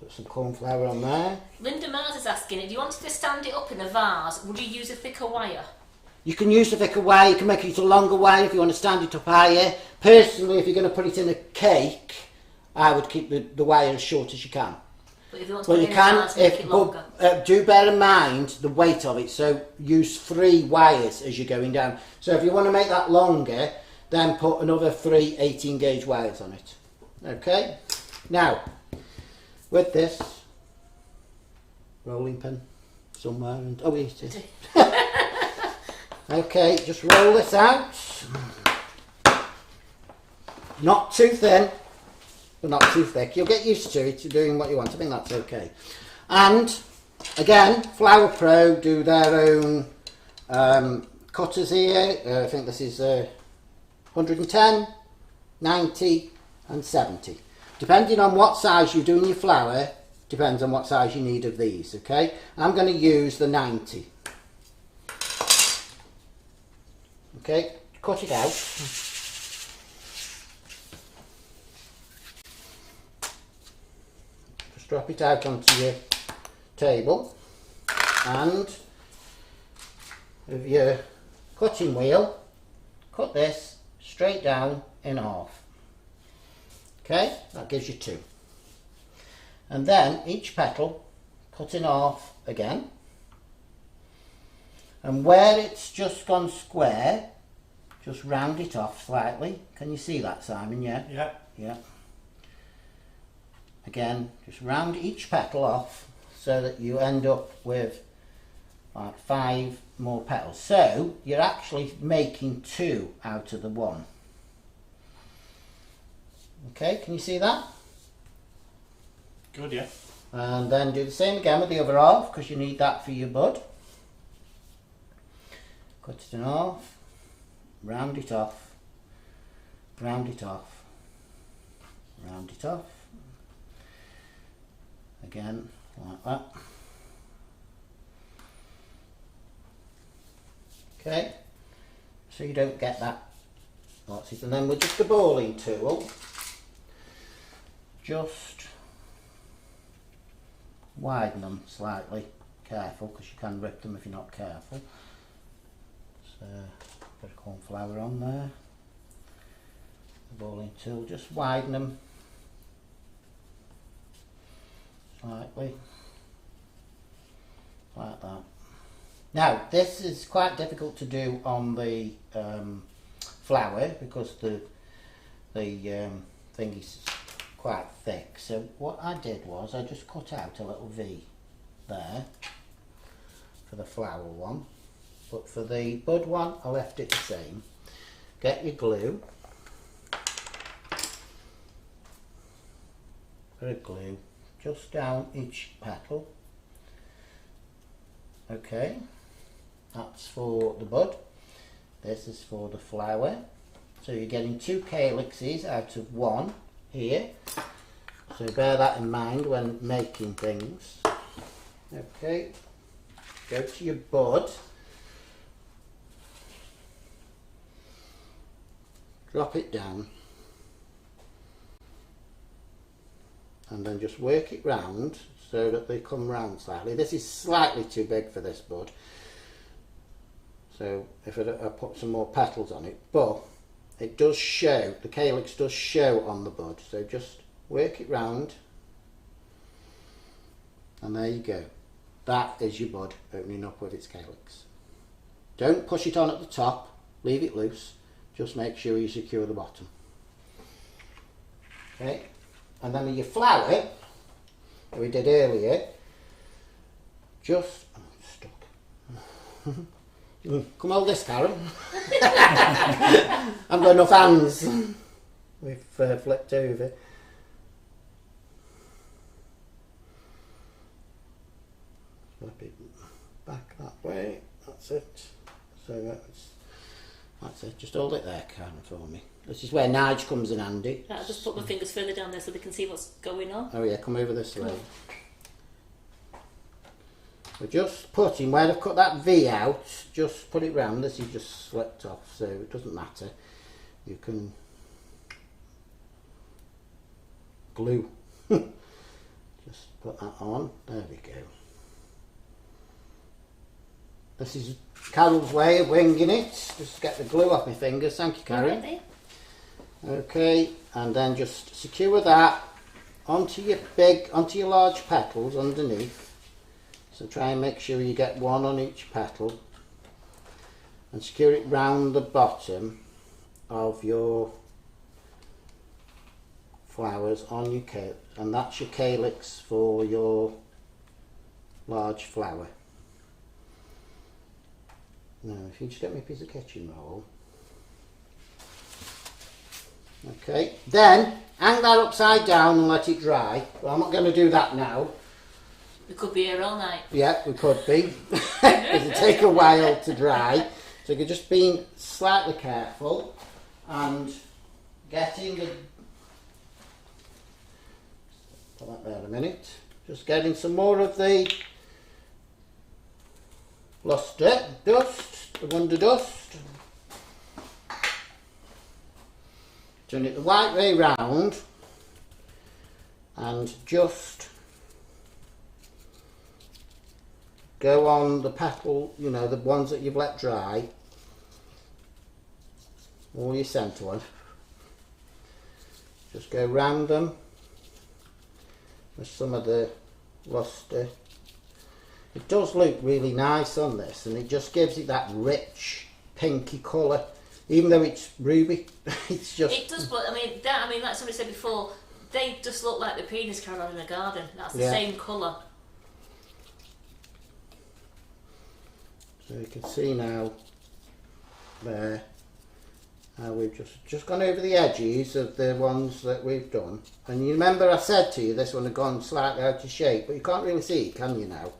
Put some cornflower on there. Linda Mars is asking, if you wanted to stand it up in a vase, would you use a thicker wire? You can use the thicker wire, you can make it a longer wire if you want to stand it up higher. Personally, if you're going to put it in a cake, I would keep the wire as short as you can. But if you want to put it in a vase, make it longer. Do bear in mind the weight of it, so use 3 wires as you're going down. So if you want to make that longer, then put another 3 18 gauge wires on it. Okay? Now, with this rolling pin somewhere, and oh, it is. Okay, just roll this out. Not too thin, but not too thick. You'll get used to it, to doing what you want. I think that's okay. And again, Flower Pro do their own cutters here. I think this is 110, 90 and 70. Depending on what size you're doing your flower, depends on what size you need of these, okay? I'm going to use the 90. Okay, cut it out. Just drop it out onto your table, and with your cutting wheel, cut this straight down in half. Okay, that gives you 2. And then each petal cut in half again. And where it's just gone square, just round it off slightly. Can you see that, Simon? Yeah? Yeah. Yeah. again, just round each petal off so that you end up with like 5 more petals. So you're actually making 2 out of the 1. Okay, can you see that? Good, yeah. And then do the same again with the other half, because you need that for your bud. Cut it in half, round it off, round it off, round it off. Again, like that. Okay, so you don't get that. That's it. And then with just a balling tool, just widen them slightly. Careful, because you can rip them if you're not careful. So, bit of cornflour on there. The balling tool, just widen them slightly, like that. Now, this is quite difficult to do on the flower because the thing is quite thick. So what I did was I just cut out a little V there for the flower one, but for the bud one I left it the same. Get your glue, bit of glue just down each petal. Okay, that's for the bud. This is for the flower. So you're getting 2 calyxes out of 1 here. So bear that in mind when making things. Okay, go to your bud. Drop it down. And then just work it round so that they come round slightly. This is slightly too big for this bud, so if I put some more petals on it, but it does show, the calyx does show on the bud, so just work it round and there you go. That is your bud opening up with its calyx. Don't push it on at the top, leave it loose, just make sure you secure the bottom. Okay, and then with your flower that we did earlier, just stuck. Come hold this, Karen. I've got enough hands. We've flipped over. Flip it back that way. That's it. So that's it. Just hold it there, Karen, for me. This is where Nige comes in handy. I'll just put my fingers further down there so they can see what's going on. Oh yeah, come over this way. We're just putting, where I've cut that V out, just put it round. This is just slipped off, so it doesn't matter. You can glue. Just put that on. There we go. This is Carol's way of winging it. Just get the glue off my fingers. Thank you, Karen. Right. Okay, and then just secure that onto your large petals underneath. So try and make sure you get 1 on each petal, and secure it round the bottom of your flowers on your calyx, and that's your calyx for your large flower. Now, if you just get me a piece of kitchen roll. Okay, then hang that upside down and let it dry. Well, I'm not going to do that now. We could be here all night. Yeah, we could be. It'll take a while to dry. So you're just being slightly careful and getting the... Put that there a minute. Just getting some more of the luster, dust, the wonder dust. Turn it the right way round and just go on the petal, you know, the ones that you've let dry, or your centre one. Just go round them with some of the luster. It does look really nice on this, and it just gives it that rich pinky colour, even though it's ruby. It's just... It does, but I mean, like somebody said before, they just look like the peonies Carol had in a garden. That's the Yeah. same colour. So you can see now there how we've just gone over the edges of the ones that we've done. And you remember I said to you this one had gone slightly out of shape, but you can't really see it, can you now?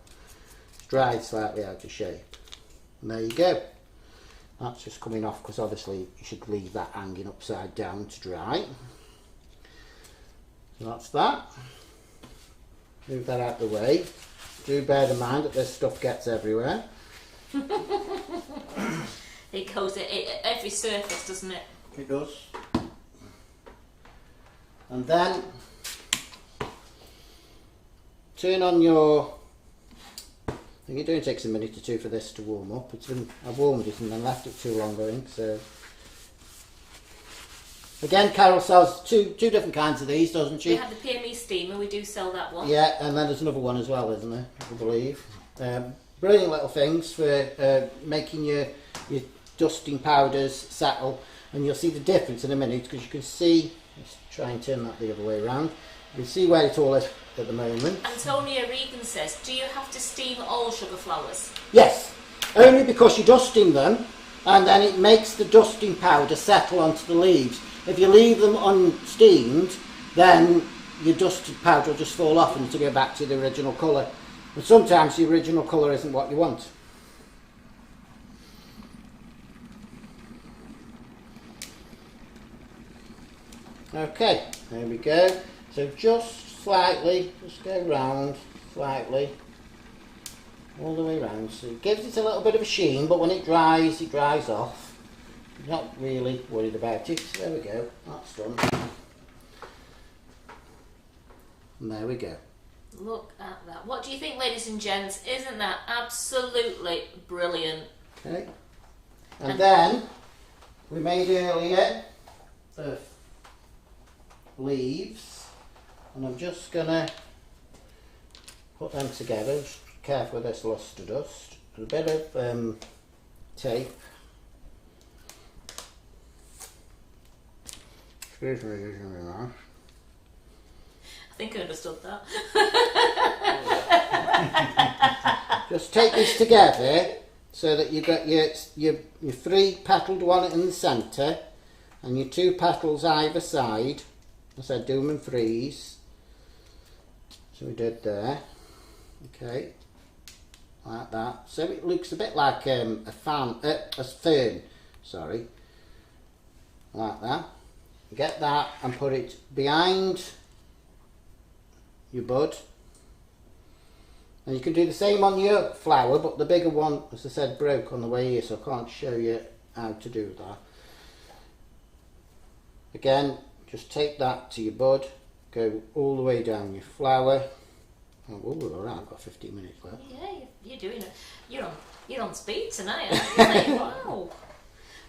It's dried slightly out of shape. And there you go. That's just coming off because obviously you should leave that hanging upside down to dry. So that's that. Move that out of the way. Do bear in mind that this stuff gets everywhere. It goes at every surface, doesn't it? It does. And then turn on your, I think it only takes a minute or two for this to warm up. I've warmed it and then left it too long, I think. So again, Carol sells two different kinds of these, doesn't she? We have the Peony steamer, we do sell that one. Yeah, and then there's another one as well, isn't there? I believe. Brilliant little things for making your dusting powders settle, and you'll see the difference in a minute because you can see. Let's try and turn that the other way around. You can see where it all is at the moment. Antonia Regan says, do you have to steam all sugar flowers? Yes, only because you're dusting them, and then it makes the dusting powder settle onto the leaves. If you leave them unsteamed, then your dusted powder will just fall off and it'll go back to the original colour. And sometimes the original colour isn't what you want. Okay, there we go. So just slightly, just go round slightly, all the way round. So it gives it a little bit of a sheen, but when it dries off. I'm not really worried about it. So there we go, that's done. And there we go. Look at that. What do you think, ladies and gents? Isn't that absolutely brilliant? Okay. And then we made earlier the leaves, and I'm just gonna put them together. Just be careful with this luster dust. A bit of tape. Excuse me, using my mouth. I think I understood that. Just take this together so that you've got your 3 petaled one in the centre and your 2 petals either side. I said do them in 3s. So we did there. Okay, like that. So it looks a bit like a fern. Sorry, like that. Get that and put it behind your bud. And you can do the same on your flower, but the bigger one, as I said, broke on the way here, so I can't show you how to do that. Again, just take that to your bud, go all the way down your flower. Oh, all right, I've got 15 minutes left. Yeah, you're doing it. You're on speed tonight, aren't you? Like, wow.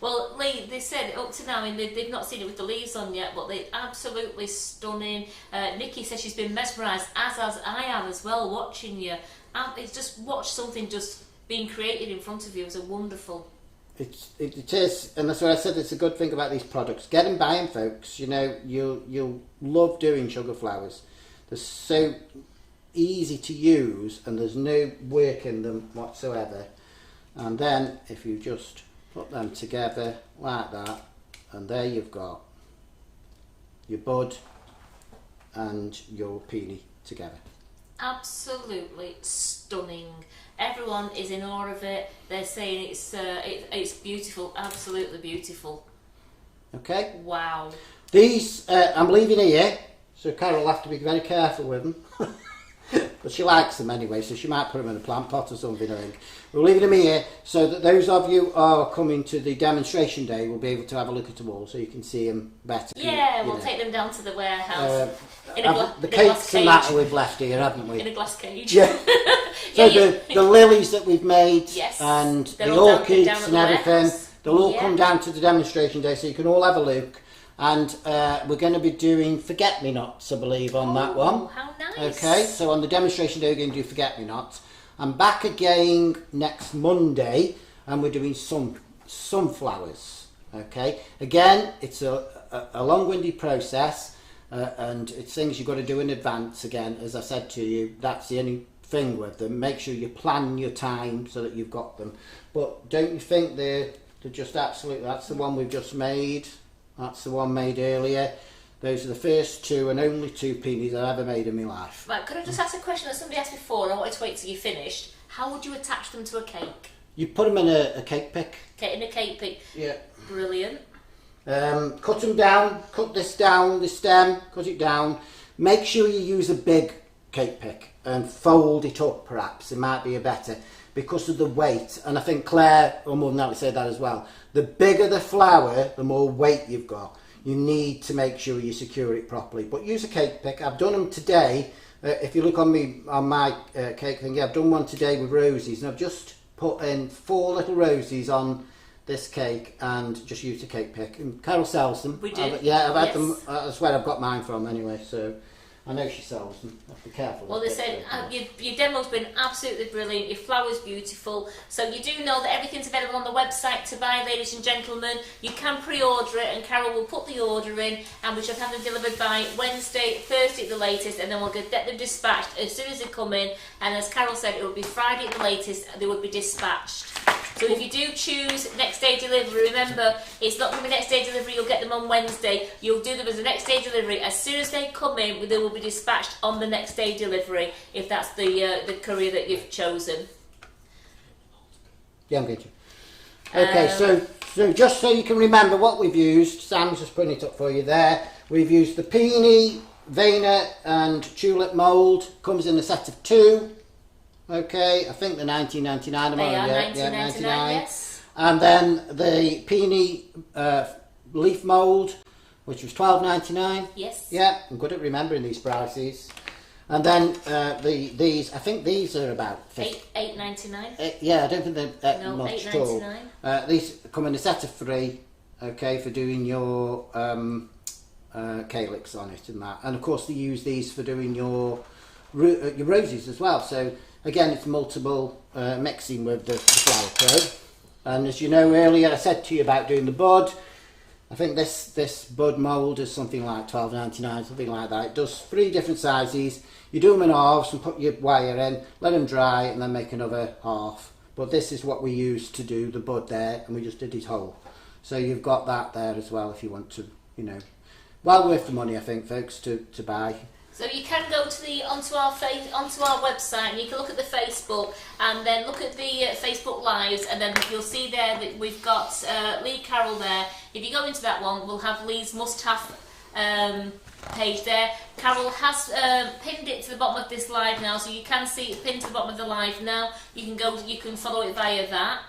Well, Lee, they said up to now, they've not seen it with the leaves on yet, but they're absolutely stunning. Nikki says she's been mesmerised, as I am as well, watching you. It's just watch something just being created in front of you is a wonderful. It is, and that's what I said. It's a good thing about these products. Get them buying, folks. You know, you'll love doing sugar flowers. They're so easy to use, and there's no work in them whatsoever. And then if you just put them together like that, and there you've got your bud and your peony together. Absolutely stunning. Everyone is in awe of it. They're saying it's beautiful, absolutely beautiful. Okay. Wow. These I'm leaving here, so Carol will have to be very careful with them. But she likes them anyway, so she might put them in a plant pot or something, I think. We're leaving them here so that those of you who are coming to the demonstration day will be able to have a look at them all so you can see them better. Yeah, we'll take them down to the warehouse. The cakes and that we've left here, haven't we? In a glass cage. Yeah. So the lilies that we've made, yes, and the orchids and everything, warehouse. they'll all come down to the demonstration day so you can all have a look. And we're going to be doing Forget-Me-Nots, I believe, on that one. How nice. Okay, so on the demonstration day we're going to do Forget-Me-Nots. I'm back again next Monday and we're doing sunflowers. Okay, again, it's a long-winded process, and it's things you've got to do in advance. Again, as I said to you, that's the only thing with them. Make sure you plan your time so that you've got them. But don't you think they're just absolute? That's the one we've just made. That's the one made earlier. Those are the first two and only two peonies I've ever made in my life. Right, could I just ask a question that somebody asked before? I wanted to wait till you finished. How would you attach them to a cake? You put them in a cake pick. Okay, in a cake pick. Yeah. Brilliant. Cut them down. Cut this down, the stem. Cut it down. Make sure you use a big cake pick and fold it up. Perhaps it might be a better because of the weight. And I think Claire, or more than that, would say that as well. The bigger the flower, the more weight you've got. You need to make sure you secure it properly. But use a cake pick. I've done them today. If you look on my cake thing, I've done one today with roses, and I've just put in 4 little roses on this cake and just used a cake pick. And Carol sells them. We do. I've had them. That's where I've got mine from anyway. So I know she sells them. I have to be careful. Well, listen, your demo's been absolutely brilliant. Your flower's beautiful. So you do know that everything's available on the website to buy, ladies and gentlemen. You can pre-order it, and Carol will put the order in, and we shall have them delivered by Wednesday, Thursday at the latest, and then we'll get them dispatched as soon as they come in. And as Carol said, it will be Friday at the latest. They will be dispatched. So if you do choose next day delivery, remember, it's not going to be next day delivery, you'll get them on Wednesday. You'll do them as a next day delivery. As soon as they come in, they will be dispatched on the next day delivery, if that's the courier that you've chosen. Yeah, I'm going to. Okay, so just so you can remember what we've used, Sam's just putting it up for you there. We've used the Peony, Vena and Tulip mould. Comes in a set of 2. Okay, I think they're $19.99. They are $19.99, yes. And then the Peony leaf mould, which was $12.99. Yes. Yeah, I'm good at remembering these prices. And then these, I think these are about $8.99. Yeah, I don't think they're that No, much at all. $8.99. These come in a set of 3. Okay, for doing your calyx on it and that. And of course, they use these for doing your roses as well. So again, it's multiple mixing with the Flower Pro. And as you know earlier, I said to you about doing the bud. I think this bud mould is something like $12.99, something like that. It does 3 different sizes. You do them in halves and put your wire in, let them dry, and then make another half. But this is what we use to do the bud there, and we just did it whole. So you've got that there as well if you want to, you know. Well worth the money, I think, folks, to buy. So you can go to onto our website, and you can look at the Facebook, and then look at the Facebook Lives, and then you'll see there that we've got Lee Carroll there. If you go into that one, we'll have Lee's must-have page there. Carol has pinned it to the bottom of this live now, so you can see it pinned to the bottom of the live now. You can follow it via that.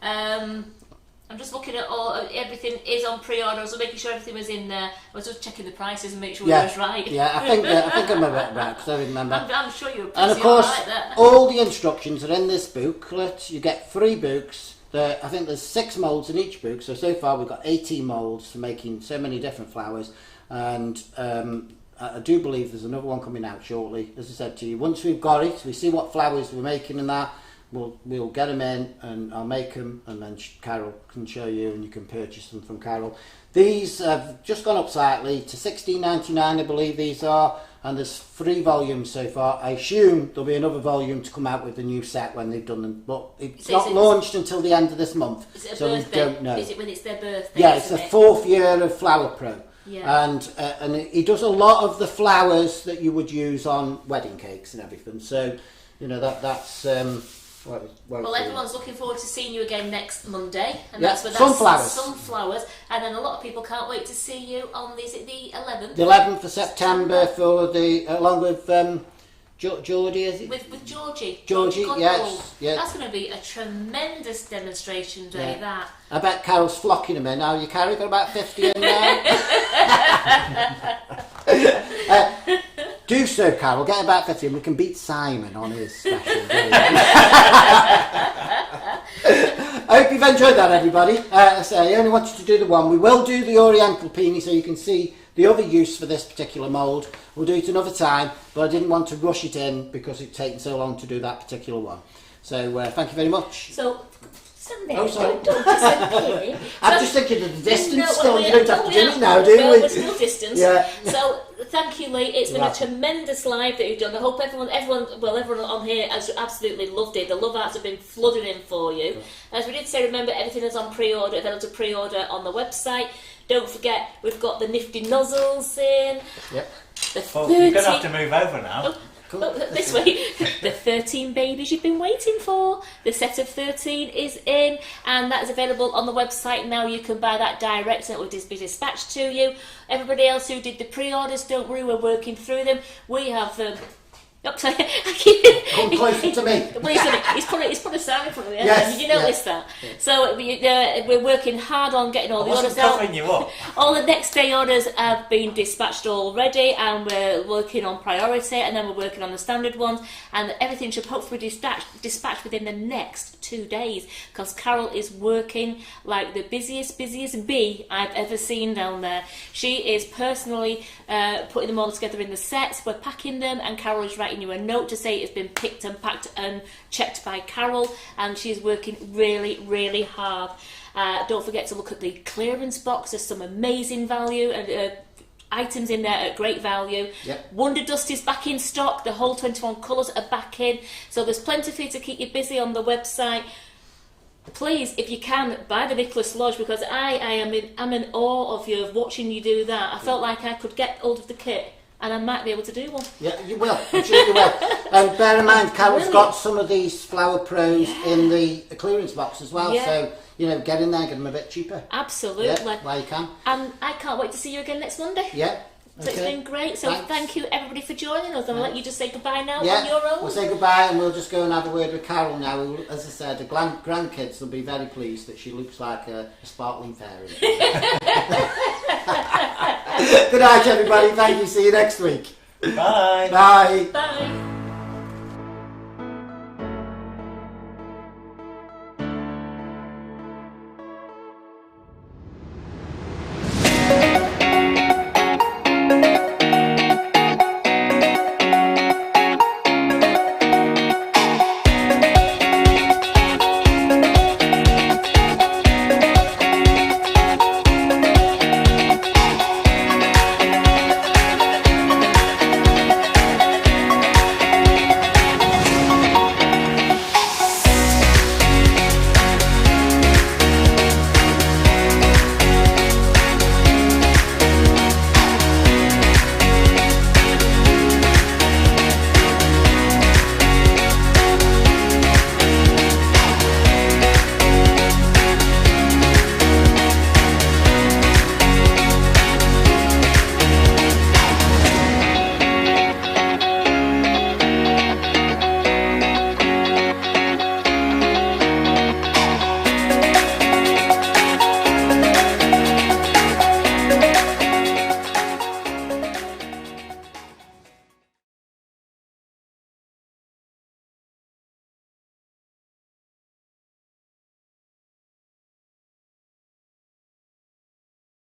I'm just looking at everything is on pre-order, so making sure everything was in there. I was just checking the prices and make sure it was right. Yeah, I think I'm a bit right, because I remember. I'm sure you're pretty And of course, right there. all the instructions are in this booklet. You get 3 books. I think there's 6 moulds in each book, so far we've got 18 moulds for making so many different flowers. And I do believe there's another one coming out shortly. As I said to you, once we've got it, we see what flowers we're making and that, we'll get them in, and I'll make them, and then Carol can show you, and you can purchase them from Carol. These have just gone up slightly to $16.99, I believe these are, and there's 3 volumes so far. I assume there'll be another volume to come out with the new set when they've done them, but it's not launched until the end of this month, so we don't know. Is it when it's their birthday? Yeah, it's the 4th year of Flower Pro. Yeah. And he does a lot of the flowers that you would use on wedding cakes and everything. So, you know, that's well, everyone's looking forward to seeing you again next Monday, and yeah, that's sunflowers, and then a lot of people can't wait to see you on the 11th. The 11th of September for along with Geordie, is it? With Georgie, yes. That's going to be a tremendous demonstration day. Yeah. I bet Carol's flocking them in now. You Carol got about 50 in now. Do so, Carol. Get about 50 and we can beat Simon on his special day. I hope you've enjoyed that, everybody. I only wanted to do the one. We will do the Oriental Peony so you can see the other use for this particular mould. We'll do it another time, but I didn't want to rush it in because it's taken so long to do that particular one. So thank you very much. So Sammy, Oh, sorry. don't disappear. I'm just thinking of the distance No, still. well, You don't have to we do are- it now, do well, we? we're still distance. Yeah. So thank you, Lee. It's been Yeah. a tremendous live that you've done. I hope everyone on here has absolutely loved it. The love arts have been flooding in for you. As we did say, remember everything is on pre-order, available to pre-order on the website. Don't forget, we've got the nifty nozzles in. Yep. The Well, 30... you're going to have to move over now. Oh, this way. The 13 babies you've been waiting for. The set of 13 is in, and that is available on the website now. You can buy that direct and it will just be dispatched to you. Everybody else who did the pre-orders, don't worry, we're working through them. We have oh, sorry. Come closer to me. Well, he's put a sign in front of me. Yes, Did you notice that? So we're working hard on getting all I the wasn't orders out. covering you up. All the next day orders have been dispatched already, and we're working on priority, and then we're working on the standard ones, and everything should hopefully be dispatched within the next 2 days, because Carol is working like the busiest bee I've ever seen down there. She is personally putting them all together in the sets. We're packing them, and Carol is writing you a note to say it's been picked and packed and checked by Carol, and she's working really hard. Don't forget to look at the clearance box. There's some amazing value and items in there at great value. Yep. Wonder Dust is back in stock. The whole 21 colours are back in. So there's plenty for you to keep you busy on the website. Please, if you can, buy the Nicholas Lodge, because I'm in awe of you, of watching you do that. I felt like I could get hold of the kit and I might be able to do one. Yeah, you will. I'm sure you will. And bear in mind, Carol's got some of these flower pros in the clearance box as well. Yeah. So, get in there, get them a bit cheaper. Absolutely. Yeah, while you can. And I can't wait to see you again next Monday. Yeah. So it's been great. So Thanks. thank you everybody for joining us. And I'll let you just say goodbye now Yeah, on your own. we'll say goodbye and we'll just go and have a word with Carol now. Who, as I said, the grandkids will be very pleased that she looks like a sparkling fairy. Good night, everybody. Thank you. See you next week. Bye. Bye. Bye.